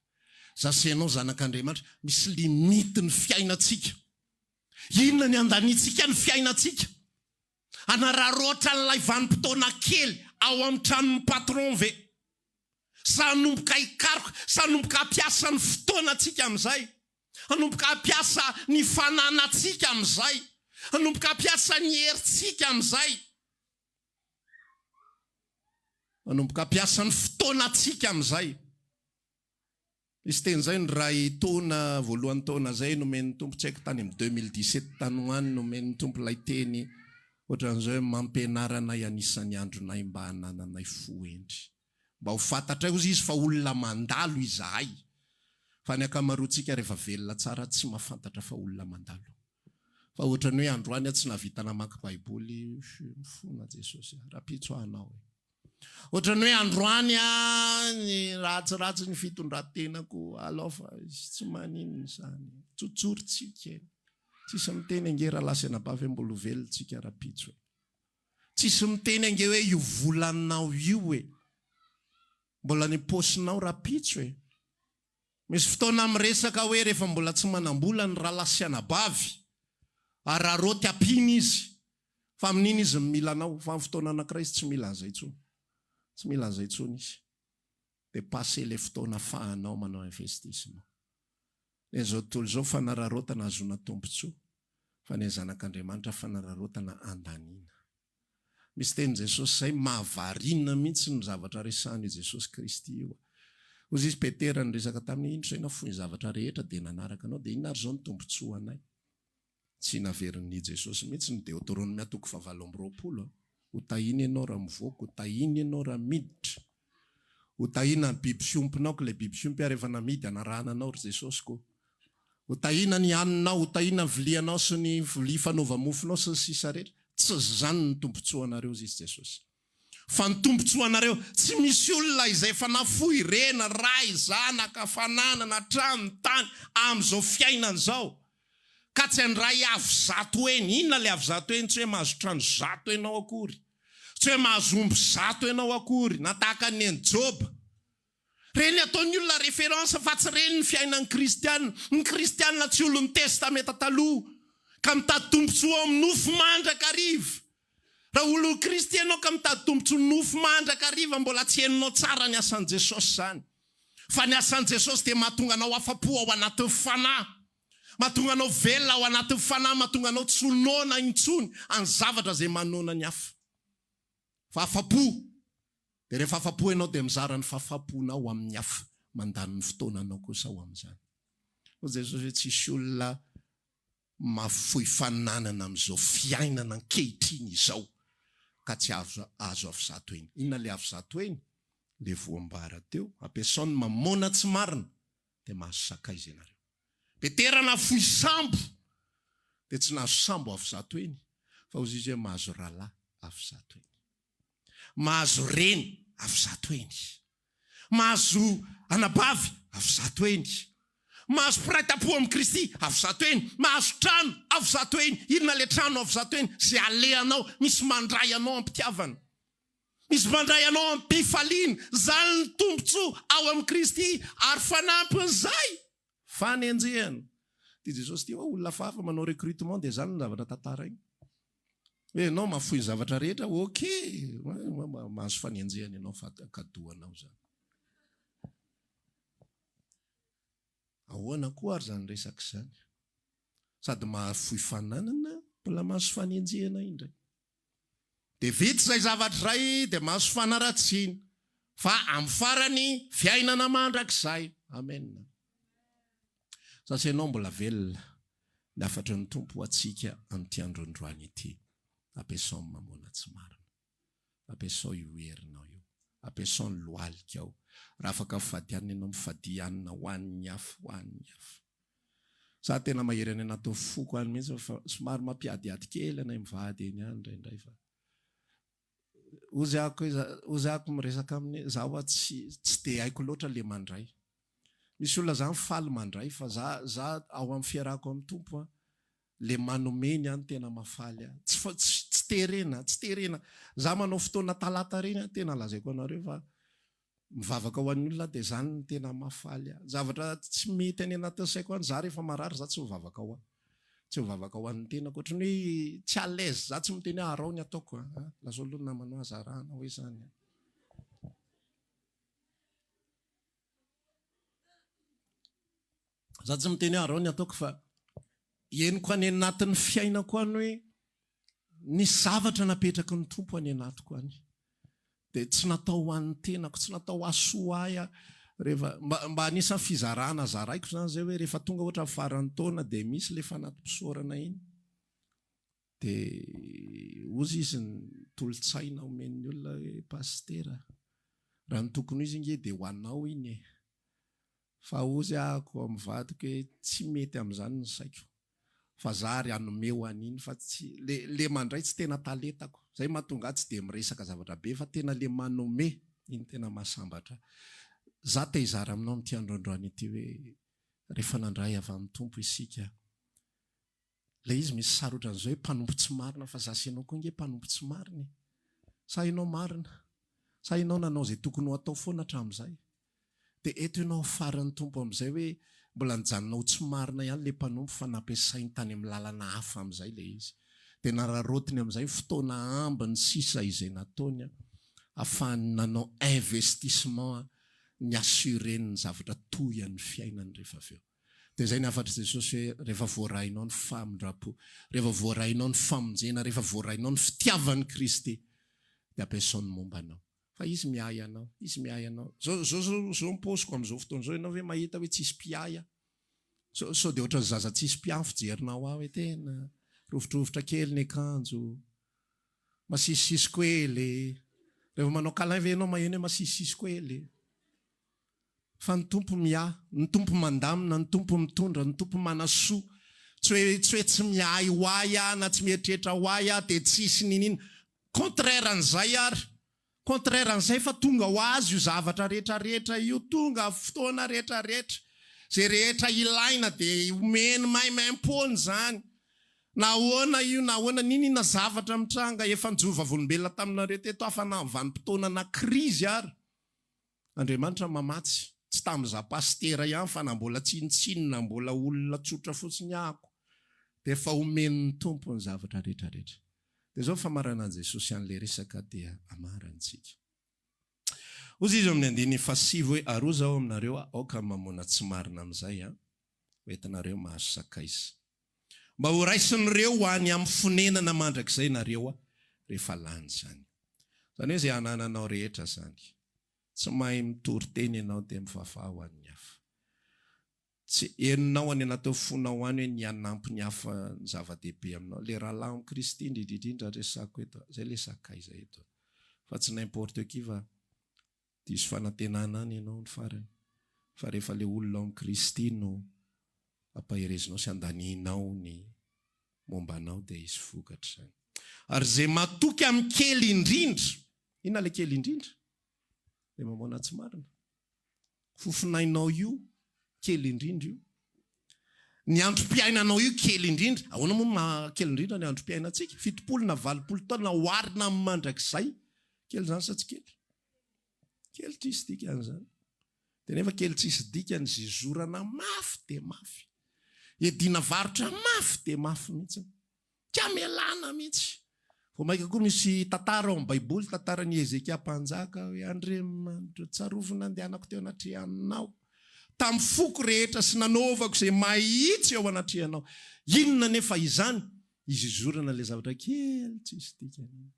Zasenao zanak'Andriamanitra, misy limity ny fiainantsika. Inona ny andanitsika ny fiainantsika? Anararotra n'ilay vanim-potoana kely ao amin'ny tranon'ny patron ve? Sanomboka hikaroka, sanomboka hampiasa ny fotoanantsika amin'izay. Hanomboka hampiasa ny fananantsika amin'izay. Hanomboka hampiasa ny herintsika amin'izay. Hanomboka hampiasa ny fotoanantsika amin'izay. Misy teny zay ny ray taona voalohany taona zay nomen'ny tompo tsy haiko tany amin'ny 2017 tany hoany nomen'ny tompo ilay teny ohatran'izao hoe mampianarana anisan'ny andronay mba hanananay fohendry. Mba ho fantatra ozy izy fa olona mandalo izahay. Fa ny akamaroantsika rehefa velona tsara tsy mahafantatra fa olona mandalo. Fa ohatrany hoe androany tsy navita namaky baiboly mifona Jesosy rapitso anao. Ohatrany hoe androany ny ratsiratsy ny fitondran-tenako alofa tsy maninona zany. Tsotsoritsika. Tsisy miteny ange raha lasanabavy mbola velontsika rapitso. Tsisy miteny ange hoe io volanao io hoe mbola ny posinao rapitso e. Misy fotoana miresaka hoe rehefa mbola tsy manambola ny raha lasianabavy araroty apiny izy. Fa amin'iny izy milanao. Fa amin'ny fotoana anankiray izy tsy mila an'izay intsony. Tsy mila an'izay intsony izy. Dia passé le fotoana fahanao manao investissement. Izao tontolo izao fanararotana azona tombontsoa. Fa ny zanak'Andriamanitra fanararotana andaniana. Misy teny Jesosy zay mahavarina mihitsy ny zavatra resahany Jesosy Kristy io. Ozy izy Petera ny resaka tamin'ny indro zay nafoy ny zavatra rehetra dia nanaraka anao dia inona ary zao ny tombontsoa anay. Tsy naverin'ny Jesosy mihitsy ny Deutéronome 7:20. Ho tahiny ianao raha mivoaka, ho tahiny ianao raha miditra. Ho tahina ny biby fiompinao ka ilay biby fiompy rehefa namidy anarahana anao ry Jesosy koa. Ho tahina ny haninao, ho tahina ny vilianao sy ny vilia fanaova-mofonao sy ny sisa rehetra. Tsy zany ny tombontsoa anareo izy Jesosy. Fa ny tombontsoa anareo tsy misy olona izay efa nafoy rena, ray, zanaka, fananana, trano, tany amin'izao fiainana izao. Ka tsy handray avy zato eny. Inona le avy zato eny? Tsy hoe mahazo trano zato enao akory. Tsy hoe mahazo omby zato enao akory. Nataka ny Job. Reny ataon'ny olona referansa fa tsy reny ny fiainan'ny kristianina. Ny kristianina tsy olon'ny testamenta taloha. Ka mitady tombontsoa amin'ny nofo mandrakariva. Raha olo kristianao ka mitady tombontsoa nofo mandrakariva mbola tsy henonao tsara ny asan'i Jesosy zany. Fa ny asan'i Jesosy dia mahatonga anao afa-po ao anatin'ny fanahy. Mahatonga anao velona ao anatin'ny fanahy, mahatonga anao tsy ho nona intsony any zavatra izay manona ny hafa. Fa afa-po. Dia rehefa afa-po ianao dia mizara ny fahafaponao amin'ny hafa, mandany ny fotoananao kosa ao amin'izany. Jesosy hoe tsisy olona mafoy fananana amin'izao fiainana ankehitriny izao ka tsy azo avy zato eny. Inona le avy zato eny? Le voambara teo, ampiasaony mamona tsy marina, dia mahazo sakaiza ianareo. Beterana foy sambo, dia tsy nahazo sambo avy zato eny, fa ozy izy hoe mahazo rahalahy avy zato eny. Mahazo reny avy zato eny. Mahazo anabavy avy zato eny. Mahazo piraita-po amin'ny Kristy avy zato eny. Mahazo trano avy zato eny. Inona le trano avy zato eny? Zay aleanao, misy mandray anao am-pitiavana. Misy mandray anao am-pifaliana. Zany ny tombontsoa ao amin'ny Kristy ary fanampin'izay fanenjehana. Dia Jesosy tia olona fahafa manao recrutement dia zany ny zavatra tantara iny. Hoe ianao mahafoy ny zavatra rehetra, okey, mahazo fanenjehana ianao fa kadohanao zany. Ahoana koa ary zany resaka izany? Sady mahafoy fananana, mbola mahazo fanenjehana indray. Dia vita izay zavatra iray dia mahazo fanaratsiana. Fa amin'ny farany fiainana mandrakizay. Amen. Satria ianao mbola velona, ny afatry ny Tompo atsika amin'ity androandroany ity. Ampiasao ny mamona tsy marina. Ampiasao io herinao io. Ampiasao ny lohalika ao. Raha afaka mifadianina ianao mifadianina ho an'ny hafa, ho an'ny hafa. Za tena mahery any anaty foko any mihitsy fa somary mampiadiady kely anay mivady eny any indraindray fa. Ozy ako miresaka amin'ny zaho tsy dia haiko loatra le mandray. Misy olona zany faly mandray fa za ao amin'ny fiarahako amin'ny Tompo le manomeny any tena mafaly. Tsy terena. Za manao fotoana talata reny tena lazaiko anareo fa mivavaka ho an'ny olona dia zany ny tena mafaly. Zavatra tsy mety any anatin'ny saiko any, za rehefa marary za tsy mivavaka ho any. Tsy mivavaka ho an'ny tena ohatrany hoe tsy à l'aise, za tsy miteny hoe arao ny ataoko. Lazao aloha namanao azarana hoe zany. Za tsy miteny hoe arao ny ataoko fa henoko any anatin'ny fiainako any hoe ny zavatra napetraka ny Tompo any anatiko any. Dia tsy natao ho an'ny tenako, tsy natao asoahy rehefa mba anisan'ny fizarana zaraiko zany zay hoe rehefa tonga ohatra faran'ny taona dia misy le fanatim-pisaorana iny. Dia ozy izy ny tolotsaina omen'ny olona hoe pastera. Raha ny tokony izy inge dia ho anao iny. Fa ozy ako amin'ny vadiko hoe tsy mety amin'izany ny saiko. Fa zary anomeo an'iny fa tsy le mandray tsy tena talentako. Zay mahatonga tsy dia miresaka zavatra be fa tena le manome iny tena mahasambatra. Za te hizara aminao amin'ity androandroany ity hoe rehefa nandray avy amin'ny Tompo isika. Le izy misy sarotra an'izao hoe mpanompo tsy marina fa za sy ianao koa nge mpanompo tsy marina. Sa ianao marina? Sa ianao nanao izay tokony ho atao foana hatramin'izay? Dia eto ianao faran'ny Tompo amin'izay hoe mbola nijanonao tsy marina ihany le mpanompo fa nampiasainy tany amin'ny lalana hafa amin'izay le izy. Dia nararotiny amin'izay fotoana ambiny sisa izay nataony ahafahany nanao investissement ny assureny ny zavatra toy an'ny fiainany rehefa avy eo. Dia izay ny afatra Jesosy hoe rehefa voarahinao ny famindrapo, rehefa voarahinao ny famonjena, rehefa voarahinao ny fitiavan'ny Kristy dia ampiasao ny mombanao. Fa izy miay anao, izy miay anao. Zao mipôsiko amin'izao fotoana izao ianao hoe mahita hoe tsisy mpiaya. So dia ohatran'ny zaza tsisy mpiany fijerinao aho hoe tena rovitrovotra kely ny akanjo, masisisiko ely. Rehefa manao câlin ve ianao maheno hoe masisisiko ely. Fa ny Tompo miay, ny Tompo mandamina, ny Tompo mitondra, ny Tompo manasoa. Tsy hoe tsy miay ho ahy na tsy mieritreritra ho ahy dia tsisy ninina. Contraire an'izay ary. Contraire an'izay fa tonga ho azy io zavatra rehetrarehetra io, tonga fotoana rehetrarehetra. Zay rehetra ilaina dia omeny maimaimpony zany. Nahoana io, nahoana ninina zavatra mitranga efa njova volombelona taminareo teto afa na vanim-potoana na krizy ary. Andriamanitra mamatsy. Tsy tamin'izaho pastera ihany fa na mbola tsinitsinina, mbola olona tsotra fotsiny ahako. Dia efa omen'ny Tompo ny zavatra rehetrarehetra. Dia izao famarana an'i Jesosy an'ilay resaka dia amarantsika. Ozy izy amin'ny andiny fasivo hoe aroa zao aminareo aoka mamona tsy marina amin'izay hoentinareo mahazo sakaiza. Mba ho raisin'ireo ho any amin'ny fonenana mandrakizay nareo rehefa lany zany. Zany hoe zay anananao rehetra zany. Tsy mahay mitory teny ianao dia mivavaha ho an'ny hafa. Tsy heninao any anaty fonao any hoe ny anampy ny hafa ny zava-dehibe aminao. Le rahalahy amin'ny Kristy indrindrindrindra resako eto. Zay le sakaiza eto. Fa tsy n'importe qui va diso fanantenana any ianao ny farany. Fa rehefa le olona amin'ny Kristy no ampaherezinao sy andaninao ny mombanao dia izy vokatra zany. Ary zay matoky amin'ny kely indrindra. Inona le kely indrindra? Le mamona tsy marina. Fofinainao io kely indrindra io. Ny androm-piainanao io kely indrindra. Ahoana moa kely indrindra ny androm-piainantsika? 70 na 80 taona oharina amin'ny mandrakizay. Kely zany sa tsy kely? Kely tsisy dikan'izany. Dia nefa kely tsisy dikany zizorana mafy dia mafy. Edina varotra mafy dia mafy mihitsy. Tia melana mihitsy. Vao maika koa misy tantara ao amin'ny Baiboly, tantaran'i Ezekia mpanjaka hoe Andriamanitra tsarovina andehanako teo anatrehanao. Tamin'ny foko rehetra sy nanaovako izay mahitsy ao anatrehanao. Inona nefa izany? Izy izorana le zavatra kely tsisy dikany.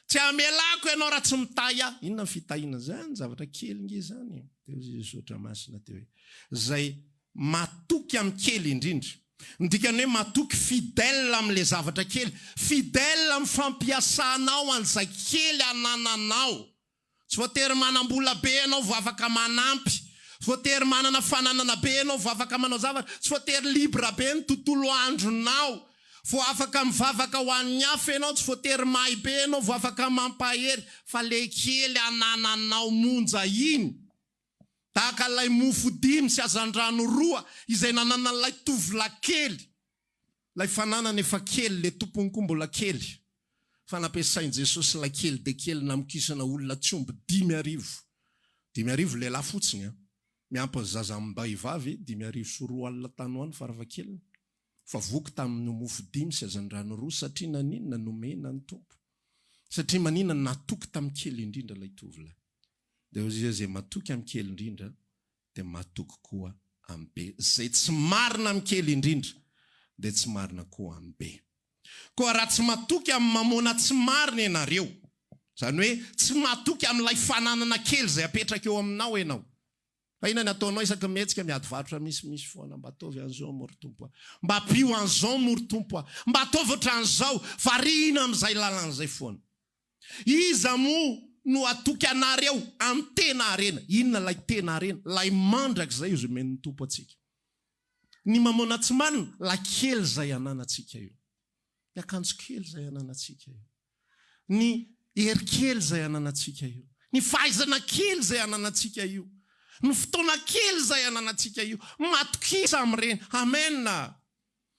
Tsy amelako ianao raha tsy mitahy aho. Inona ny fitahiana zany? Zavatra kely nge zany. Teo izy sotra masina teo hoe zay matoky amin'ny kely indrindra. Ndikany hoe matoky fidèle amin'le zavatra kely. Fidèle amin'ny fampiasanao an'izay kely anananao. Tsy voatery manam-bola be ianao vao afaka manampy. Tsy voatery manana fananana be ianao vao afaka manao zavatra. Tsy voatery libra be ny tontolo andronao vao afaka mivavaka ho an'ny hafa ianao. Tsy voatery mahay be ianao vao afaka mampahery. Fa le kely anananao monja iny. Tahaka ilay mofo 5 sy hazan-drano 2 izay nanana ilay tovolahy kely. Ilay fananana efa kely, le tompony koa mbola kely. Fa nampiasain'i Jesosy ilay kely dia kely namokisana olona tsomby 10,000. 10,000 lehilahy fotsiny. Miampy ny zaza mbahivavy 10,000 sy 2 alina tany ho any farafahakeliny. Fa voky tamin'ny mofo 5 sy hazan-drano 2 satria naninona nomena ny tompo. Satria manina natoky tamin'ny kely indrindra ilay tovolahy. Dia hozy zay matoky amin'ny kely indrindra dia matoky koa amin'ny be. Zay tsy marina amin'ny kely indrindra dia tsy marina koa amin'ny be. Koa raha tsy matoky amin'ny mamona tsy marina ianareo, zany hoe tsy matoky amin'ilay fananana kely zay apetraka eo aminao ianao. Fa inona ny ataonao isaka mihetsika miady varotra misy foana mba ataovy an'izao moro tompo. Mba apio an'izao moro tompo. Mba ataovatra an'izao variana amin'izay lalan'izay foana. Iza moa no atoky anareo amin'ny tena arena. Inona lay tena arena? Lay mandraka zay izy men'ny tompo atsika. Ny mamona tsy marina, la kely zay ananatsika io. Ny akanjo kely zay ananatsika io. Ny hery kely zay ananatsika io. Ny fahaizana kely zay ananatsika io. Ny fotoana kely zay ananatsika io. Matokisa amin'ireny. Amen.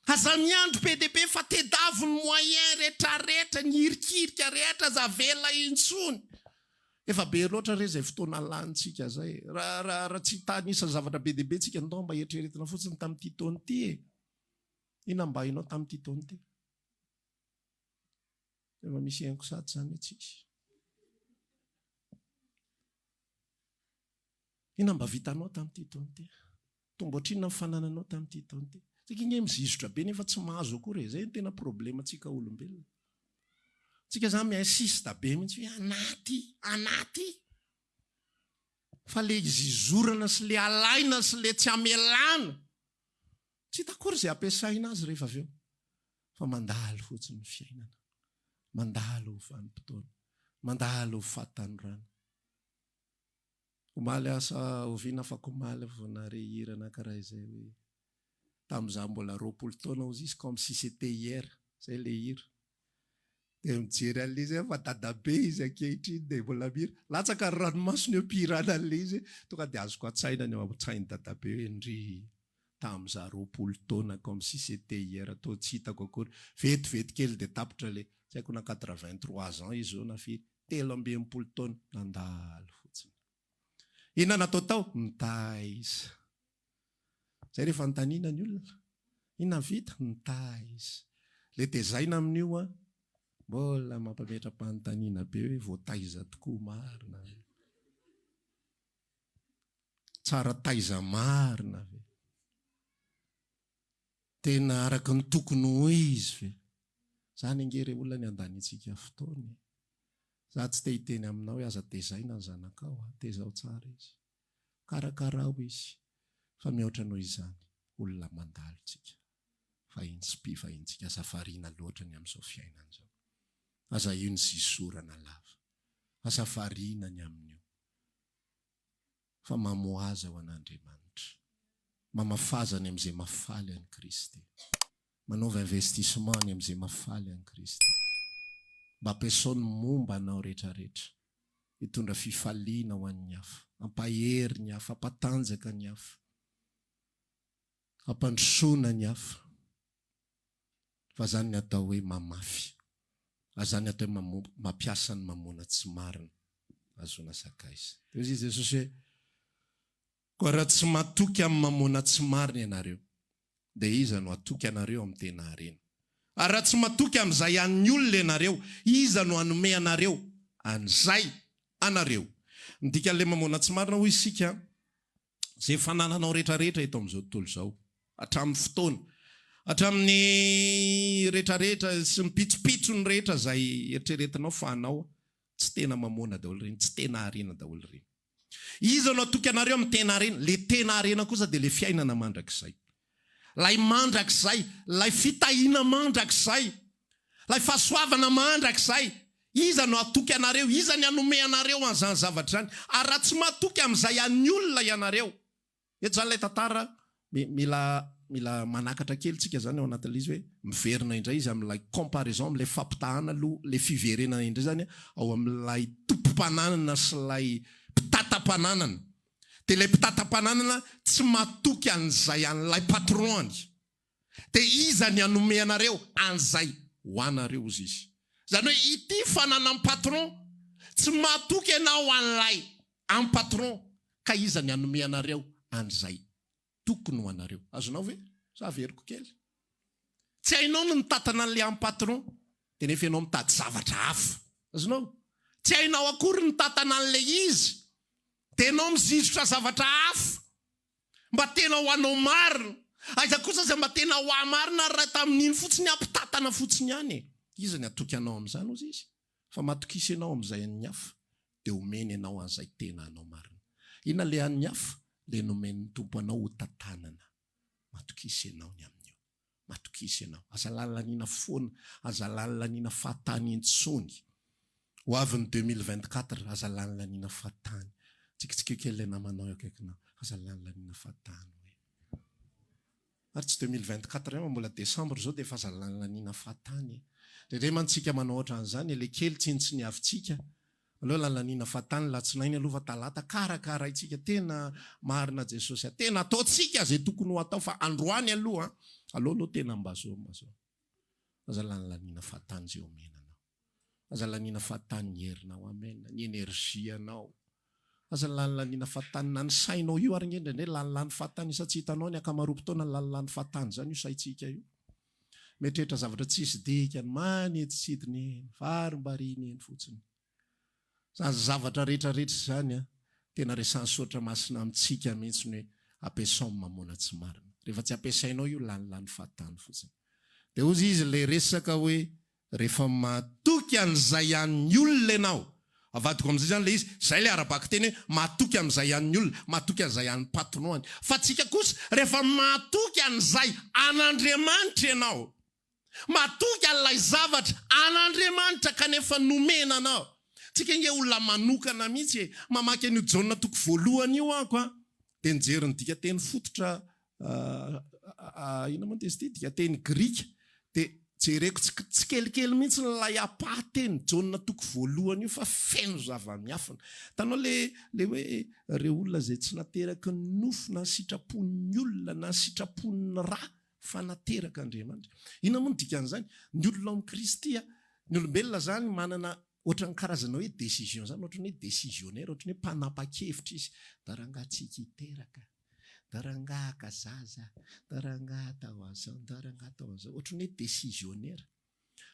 Aza miandro be dia be fa tedavy ny moyen rehetrarehetra, ny hirikirika rehetra zavela intsony. Efa be loatra re zay fotoana lanitsika zay. Raha tsy tanisa zavatra be dia be tsika ndao mba eritreretina fotsiny tamin'ity taona ity. Inona mba hainao tamin'ity taona ity? Efa misy haingo sady zany tsisy. Inona mba vitanao tamin'ity taona ity? Tombotrina mifanananao tamin'ity taona ity? Tsika inge mizizotra be nefa tsy mahazo akory. Zay ny tena problema tsika olombelona. Tsika zany miinsista be mihitsy hoe anaty. Fa le zizorana sy le alaina sy le tsy amelana. Tsy hita akory izay ampiasaina azy rehefa avy eo. Fa mandalo fotsiny ny fiainana. Mandalo ho vanim-potoana. Mandalo ho fahatanorana. Omaly asa oviana afaka omaly vao rehirana karaha izay hoe tamin'izaho mbola 20 taona ozy izy comme si c'était hier. Zay le hira. Dia mijery an'ilay izy fa dadabe izy ankehitriny dia mbola mira. Latsaka ny ranomasina eo mpihirana an'ilay izy. Tonga dia azoko atsaina ny atsainy dadabe hoe ndry tamin'izaho 20 taona comme si c'était hier. Atao tsy hitako akory. Vetivety kely dia tapitra le. Tsy haiko na 83 ans izy eo na firy. 13 taona nandalo fotsiny. Inona natao tao? Nitahy izy. Zay rehefa notaniana ny olona. Inona vita? Nitahy izy. Le tezaina amin'io mbola mampametra-panontaniana be hoe voataiza tokoa marina. tsara taiza marina ve. Tena araka ny tokony ho izy ve. Zany angery olona ny andanitsika fotoana. Za tsy te hiteny aminao hoe aza tezaina ny zanakao, tezao tsara izy. Karakarao izy. Fa mihoatra noho izany, olona mandalo tsika. Fa intsika safariana loatra ny amin'izao fiainana izao. Aza io ny sisorana lava. Asafariana ny amin'io. Fa mamoaza ho an'Andriamanitra. Mamafazany amin'izay mafaly an'i Kristy. Manaova investissement ny amin'izay mafaly an'i Kristy. Mba ampiasaony momba anao rehetrarehetra. Hitondra fifaliana ho an'ny hafa. Ampahery ny hafa, ampatanjaka ny hafa. Ampandrosoana ny hafa. Fa zany ny atao hoe mamafy. Azany atao mampiasa ny mamona tsy marina. Azona sakaiza. Dia izy Jesosy hoe, koa raha tsy matoky amin'ny mamona tsy marina ianareo, dia iza no atoky anareo amin'ny tena harena. Ary raha tsy matoky amin'izay an'ny olona ianareo, iza no hanome anareo an'izay anareo. Midika an'ilay mamona tsy marina hoy isika, izay fanananao rehetrarehetra eto amin'izao tontolo izao, hatramin'ny fotoana, hatramin'ny rehetrarehetra sy mipitsopitso ny rehetra izay eritreretinao fa anao tsy tena mamona daholo ireny, tsy tena harena daholo ireny. Iza no atoky anareo amin'ny tena harena, le tena harena kosa dia le fiainana mandrakizay. Lay mandrakizay, lay fitahiana mandrakizay, lay fahasoavana mandrakizay. Iza no atoky anareo, iza ny hanome anareo an'izany zavatra zany. Ary raha tsy matoky amin'izay an'ny olona ianareo. Eto zany ilay tantara, mila manakatra kely tsika zany ao anatin'ilay izy hoe miverina indray izy amin'ilay comparaison, amin'ilay fampitahana aloha, ilay fiverenana indray zany ao amin'ilay tompom-pananana sy ilay mpitatam-pananana. Dia ilay mpitatam-pananana tsy matoky an'izay an'ilay patron-any. Dia iza ny hanome anareo an'izay ho anareo ozy izy. Zany hoe ity fanana amin'ny patron tsy matoky ianao an'ilay amin'ny patron, ka iza ny hanome anareo an'izay tokony ho anareo. Azonao ve? Saveriko kely. Tsy hainao no nitatana an'ilay amin'ny patron, dia nefa ianao mitady zavatra hafa. Azonao? Tsy hainao akory nitatana an'ilay izy, dia ianao mizizotra zavatra hafa. Mba tena ho anao marina. Aiza kosa izay mba tena ho marina raha tamin'iny fotsiny ampitatana fotsiny ihany. Iza ny atoky anao amin'izany ozy izy. Fa matokisa ianao amin'izay an'ny hafa, dia omeny ianao an'izay tena anao marina. Inona le an'ny hafa? Le nomen'ny tompo anao ho tantanana. Matokisa ianao ny amin'io. Matokisa ianao. Aza lalaniana foana, aza lalaniana fahatany intsony. Ho avy ny 2024, aza lalaniana fahatany. Tsikitsika kely ilay namanao eo akaikinao. Aza lalaniana fahatany. Ary tsy 2024 eo, mbola Desambra zao dia efa aza lalaniana fahatany. Dia mantsika manao ohatra an'izany, ilay kely tsintsiny avintsika. Aleo lalaniana fahatany latsinainy aloha fa talata karakara itsika tena marina Jesosy. Tena ataotsika izay tokony ho atao fa androany aloha. Aloha tena mbazao. Aza lalaniana fahatany izay omenanao. Aza lalaniana fahatany ny herinao, amen, ny energianao. Aza lalaniana fahatany na ny sainao io ary ngendra lalany fahatany isa tsy hitanao ny akamaroam-potoana lalany fahatany zany io saitsika io. Metrehitra zavatra tsisy dikany, manetitsidiny, varimbariny eny fotsiny. Zavatra rehetrarehetra zany tena resan'ny soatra masina amintsika mihitsy hoe ampiasao mamona tsy marina. Rehefa tsy ampiasainao io lanilany fahatany fotsiny. Dia ozy izy le resaka hoe rehefa matoky an'izay an'ny olona ianao. Avadiko amin'izay zany le izy, izay le arabaky teny hoe matoky amin'izay an'ny olona, matoky an'izay an'ny patronany. Fa tsika kosa rehefa matoky an'izay an'Andriamanitra ianao, matoky an'ilay zavatra an'Andriamanitra kanefa nomena anao. Tsika nge olona manokana mihitsy mamaky an'io Jaona toko voalohany io ako dia nijery ny dikateny fototra ina moa izy ity, dikateny Grika, dia jereko tsy kelikely mihitsy nilay apateny Jaona toko voalohany io fa feno zava-miafina. Tanao le hoe reo olona izay tsy nateraka ny nofo na sitrapon'ny olona na sitrapon'ny ra fa nateraka Andriamanitra. Inona moa ny dikan'izany? Ny olona amin'ny Kristy, ny olombelona zany manana ohatran'ny karazana hoe décision zany, ohatran'ny hoe décisionnaire, ohatran'ny hoe mpanapa-kevitra izy. Darangatsika hiteraka, darangaka zaza, darangata ho azao, darangata ho azao. Ohatran'ny hoe décisionnaire.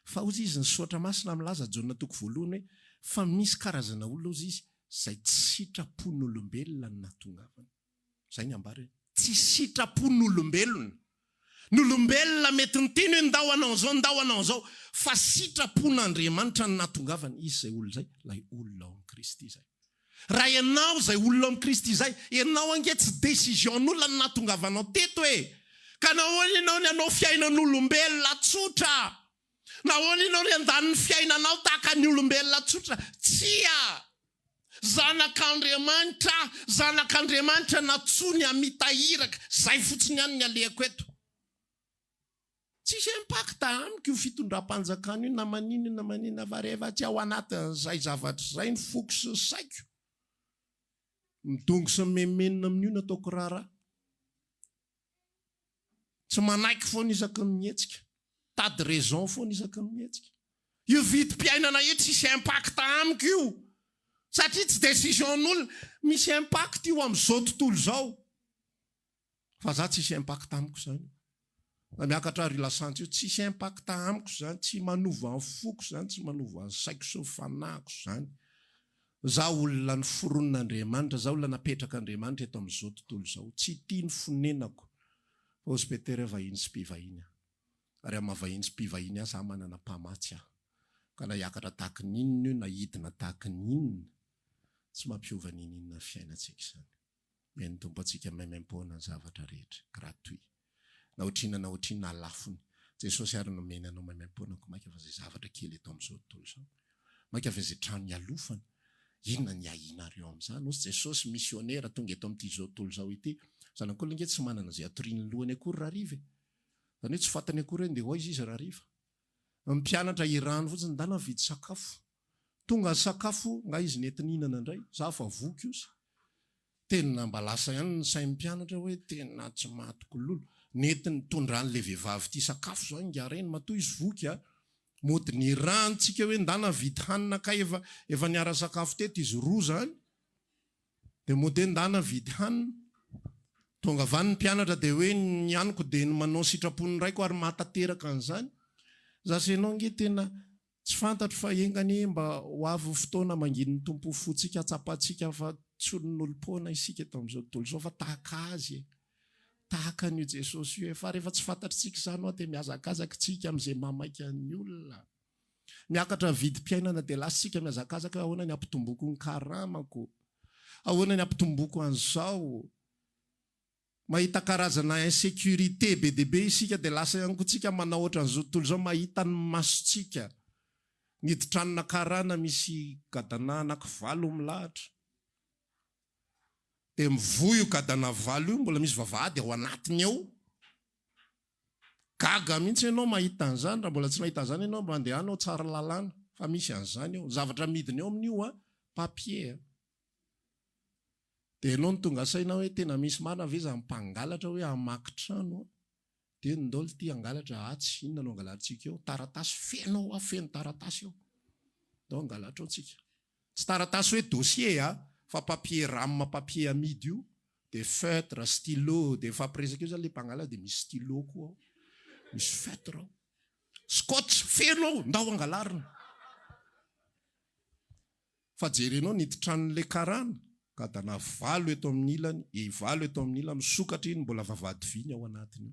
Fa ozy izy ny soatra masina milaza Jaona toko voalohany hoe fa misy karazana olona ozy izy izay tsy sitrapon'olombelona no nahatongavany. zay ny ambary tsy sitrapon'olombelona. Ny olombelona mety ny teny hoe ndao anao zao fa sitrapon'Andriamanitra ny natongavany izy zay olona zay, lay olona ao amin'ny Kristy zay. Raha ianao zay olona amin'ny Kristy zay, ianao ange tsy décision-n'olona ny natongavanao teto hoe ka nahoana ianao ny anao fiainan'olombelona tsotra, nahoana ianao ny andaniny fiainanao tahaka ny olombelona tsotra. Tsia zanak'Andriamanitra natsony amitahiraka, zay fotsiny ihany ny alehako eto. Tsisy impacta amiko io fitondram-panjakana io na manina vareva tsy ao anatin'izay zavatra zay ny foko sy ny saiko. Midongo sy memenina amin'io nataoko rara. Tsy manaiky foana isaka ny mihetsika. Tady raison foana isaka ny mihetsika. Io vidim-piainana io tsisy impacta amiko io. Satria tsy décision-n'olona, misy impact io amin'izao tontolo zao. Fa za tsisy impact amiko zany. Na miakatra rilasantsy io tsisy impact amiko zany, tsy manova ny foko zany, tsy manova ny saiko sy ny fanahiko zany. Za olona ny foron'Andriamanitra, za olona napetraka Andriamanitra eto amin'izao tontolo zao. Tsy tia ny fonenako. Fa hospitera vahiny sy mpivahiny. Ary amin'ny vahiny sy mpivahiny aho za manana mpamatsy aho. Ka na hiakatra tahaka n'inona io, na hidina tahaka n'inona, tsy mampiova n'inona fiainantsika izany. Mihaino tompo antsika maimaimpona ny zavatra rehetra, gratuit. Na otrina lafony. Jesosy ary nomeny anao maimaimpona, maika fa zay zavatra kely eto amin'izao tontolo zao. Maika fa zay trano ialofana. Inona ny ahinareo amin'izany? Osy Jesosy missionnaire tonga eto amin'ity zao tontolo zao ity. Zanak'olona nge tsy manana zay atoriany lohany akory raha riva. Zany hoe tsy fantany akory hoe ndeha izy raha riva. Mpianatra irano fotsiny ndana vidy sakafo. Tonga sakafo, nga izy nentiny hinana indray, za fa voky izy. Tena mba lasa ihany ny sain'ny mpianatra hoe tena tsy matoko lolo. Nentiny tondran'le vehivavy ity sakafo zao ingareny matoa izy voky a. Mody ny rantsika hoe ndana vidy hanina ka efa niara sakafo teto izy roa zany. De mody ndana vidy hanina. Tonga vany ny mpianatra de hoe ny aniko de ny manao sitrapony raiko ary matateraka an'izany. Zasenao nge tena tsy fantatro fa engany mba ho avy fotoana mangin'ny tompo fotsika atsapatsika fa tsonon'olom-pona isika eto amin'izao tontolo zao fa tahaka azy. Tahaka an'io Jesosy io fa rehefa tsy fantatritsika izany te miazakazaka tsika amin'izay mamaika ny olona. Miakatra vidim-piainana de lasitsika miazakazaka ahoana ny ampitomboko ny karamako. Ahoana ny ampitomboko an'izao. Mahita karazana insécurité be dia be isika dia lasa ihany koa tsika manao ohatran'izao tontolo zao mahita ny masontsika. Niditranona karana misy gadana anankivalo milahatra. Dia mivoy io gadana valo io mbola misy vavahady ao anatiny ao. Gaga mihitsy ianao mahita an'izany, raha mbola tsy mahita an'izany ianao mba andeha anao tsara lalàna fa misy an'izany ao. Zavatra midiny ao amin'io papier. Dia ianao ny tonga saina hoe tena misy marina ve za mpangalatra hoe hamaky trano. Dia ndao ty angalatra tsy inona no angalatritsika eo. Taratasy feno feno taratasy eo. Ndao angalatra ao tsika. Tsy taratasy hoe dossier fa papier rame papier amidy io. Dia feutre, stylo, dia fampiresaka io zany le mpangalatra dia misy stylo koa ao. Misy feutre ao. Scotch feno ao, ndao angalarina. Fa jerenao niditranon'le karana. Gadana valo eto amin'ny ilany, valo eto amin'ny ilany, misokatra iny mbola vavady viny ao anatiny.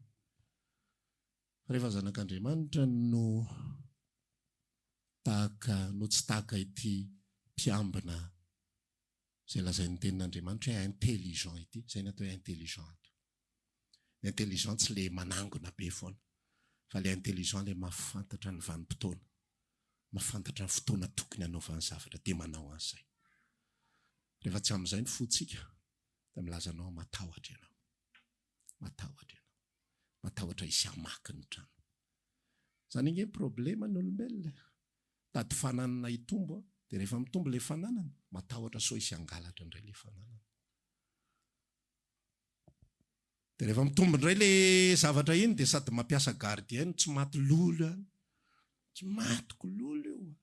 Rehefa zanak'Andriamanitra no tsy tahaka ity mpiambina zay lazain'ny tenin'Andriamanitra hoe intelligent ity, zay natao hoe intelligent. Intelligent tsy le manangona be foana, fa le intelligent le mahafantatra ny vanim-potoana, mahafantatra ny fotoana tokony hanaovany zavatra dia manao an'izay. Rehefa tsy amin'izay ny fotsika, dia milazanao matahotra ianao. Matahotra ianao. Matahotra isy hamaky ny trano. Zany inge problema ny olombelona. Tady fananana hitombo, dia rehefa mitombo le fananana, matahotra so isy hangalatra indray le fananana. Dia rehefa mitombo indray le zavatra iny, dia sady mampiasa gardien, tsy maty lolo. Tsy matiko lolo io.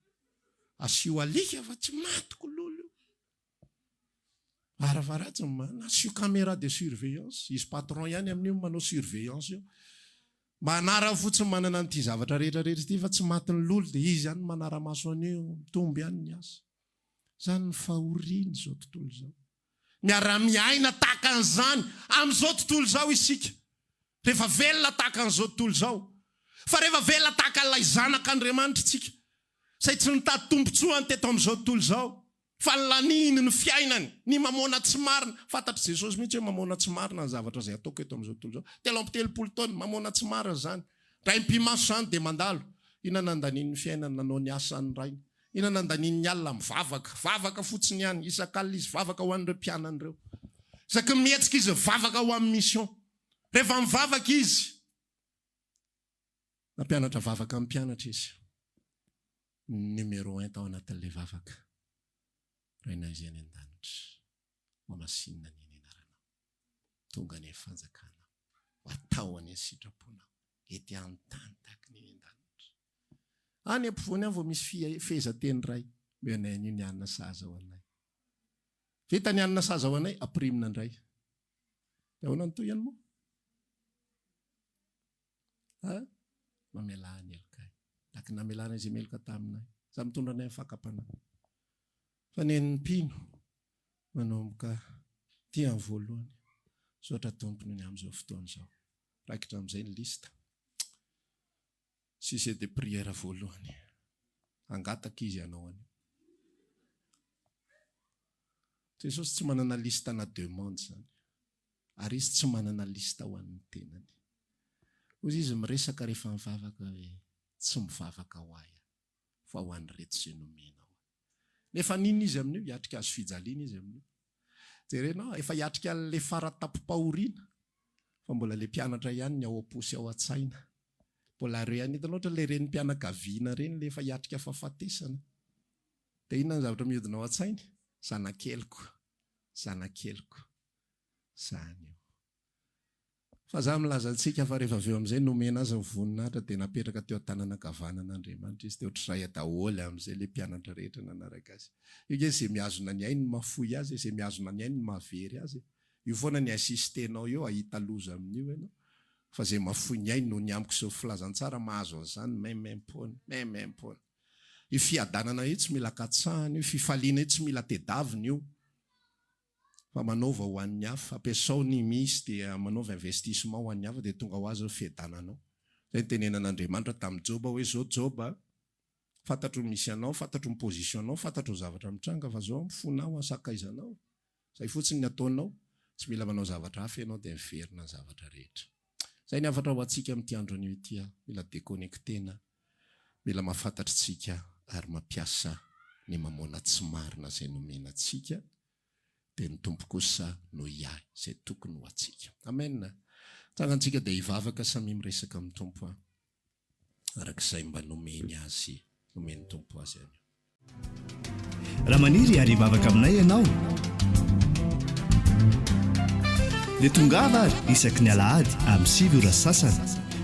Asio alika fa tsy matiko lolo. Varavaratsy asio caméra de surveillance. Izy patron ihany amin'io manao surveillance io. Manara fotsiny manana an'ity zavatra rehetra ity fa tsy matiny lolo dia izy ihany manara-maso an'io, mitombo ihany ny asa. Zany ny fahoriana izao tontolo izao. miara-miaina tahaka an'izany amin'izao tontolo zao isika. Rehefa velona tahaka an'izao tontolo zao. Fa rehefa velona tahaka an'ilay zanak'Andriamanitra isika. Say tsy nitady tombontsoany teto amin'izao tontolo zao. Fa nilaniny ny fiainany, ny mamona tsy marina. Fantatry Jesosy mihitsy hoe mamona tsy marina ny zavatra izay ataoko eto amin'izao tontolo zao. telopolo taona mamona tsy marina zany. Ray mpimaso zany dia mandalo. Ina nandaniny ny fiainany nanao ny asany rainy. Ina nandaniny ny alina mivavaka. Vavaka fotsiny ihany. Isak'alina izy vavaka ho an'ireo mpianany ireo. Isaky mihetsika izy vavaka ho amin'ny mission. Rehefa mivavaka izy. Na mpianatra vavaka amin'ny mpianatra izy. Numéro 1 tao anatin'ilay vavaka. Raina izy any an-danitra. Mamasinina ny anarana. Tonga ny fanjakana. Atao any sitrapona. Ety an-tany tahaka ny an-danitra. Any ampovoany any vao misy fehezanteny ray. Menay io ny anina saza ho anay. Vita ny anina saza ho anay, aprimina indray. Ahoana ny toy ihany moa? Mamelana elokay. Taky namelana izy meloka taminay. Za mitondra anay fakapana. Fa ny mpino manomboka tia amin'ny voalohany. Sotra tompony ny amin'izao fotoana izao. Rakitra amin'izay ny lista. Si c'est de prière voalohany. Angataka izy ianao any. Jesosy tsy manana lista na demande zany. Ary izy tsy manana lista ho an'ny tenany. Ozy izy miresaka rehefa mivavaka hoe tsy mivavaka ho ahy. Fa ho an'ny reto izay nomena ho. Nefa nini izy amin'io, hiatrika azo fijaliana izy amin'io. Jerenao, efa hiatrika le faratapo-pahoriana. Fa mbola le mpianatra ihany ny ao am-posy ao an-tsaina. Mbola reo ihany hitanao ohatra le reny mpianakaviana reny le efa hiatrika fahafatesana. Dia inona ny zavatra mihodina ao an-tsainy? Zanakeliko. Zany io. Fa za milaza antsika fa rehefa aveo amin'izay nomena azy ny voninahitra dia napetraka teo an-tanana ankavanan'Andriamanitra izy teo tray daholo amin'izay le mpianatra rehetra nanaraka azy. Io izay mihazona ny ainy ny mafoy azy, izay mihazona ny ainy ny mahavery azy. Io foana ny asistenao eo ahita loza amin'io ianao. Fa izay mafoy ny ainy no ny amiko izao filazantsara mahazo an'izany memempona. Io fiadanana io tsy mila katsahana, io fifaliana io tsy mila tedavina io. Fa manaova ho an'ny hafa, ampiasao ny misy dia manaova investissement ho an'ny hafa dia tonga ho azy ao fiadananao. Izay ny tenenan'Andriamanitra tamin'ny Joba hoe zao Joba, fantatro misy anao, fantatro ny positionanao, fantatro zavatra mitranga fa zao mifonao asakaizanao. Zay fotsiny ny ataonao, tsy mila manao zavatra hafa ianao dia miverina ny zavatra rehetra. Zay ny afatra ho antsika amin'ity andro anio ity, mila déconnectena, mila mahafantatra tsika ary mampiasa ny mamona tsy marina izay nomena antsika. Dia ny tompo kosa no iahy izay tokony ho antsika. Amen. Tsangantsika dia hivavaka samy miresaka amin'ny tompo. Arak'izay mba nomeny azy, nomeny tompo azy any. Raha maniry ary hivavaka aminay ianao. Dia tongava ary isaky ny alahady amin'ny 7 ora sasany.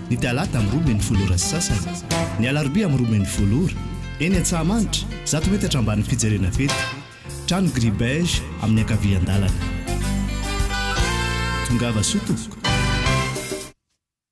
Ny talata amin'ny 12 ora sasany. Ny alarobia amin'ny 12 ora. Eny Antsahamanitra, 100 metatra ambany fijerena fety. Trano Gribege amin'ny ankavian-dalana. Tongava soto.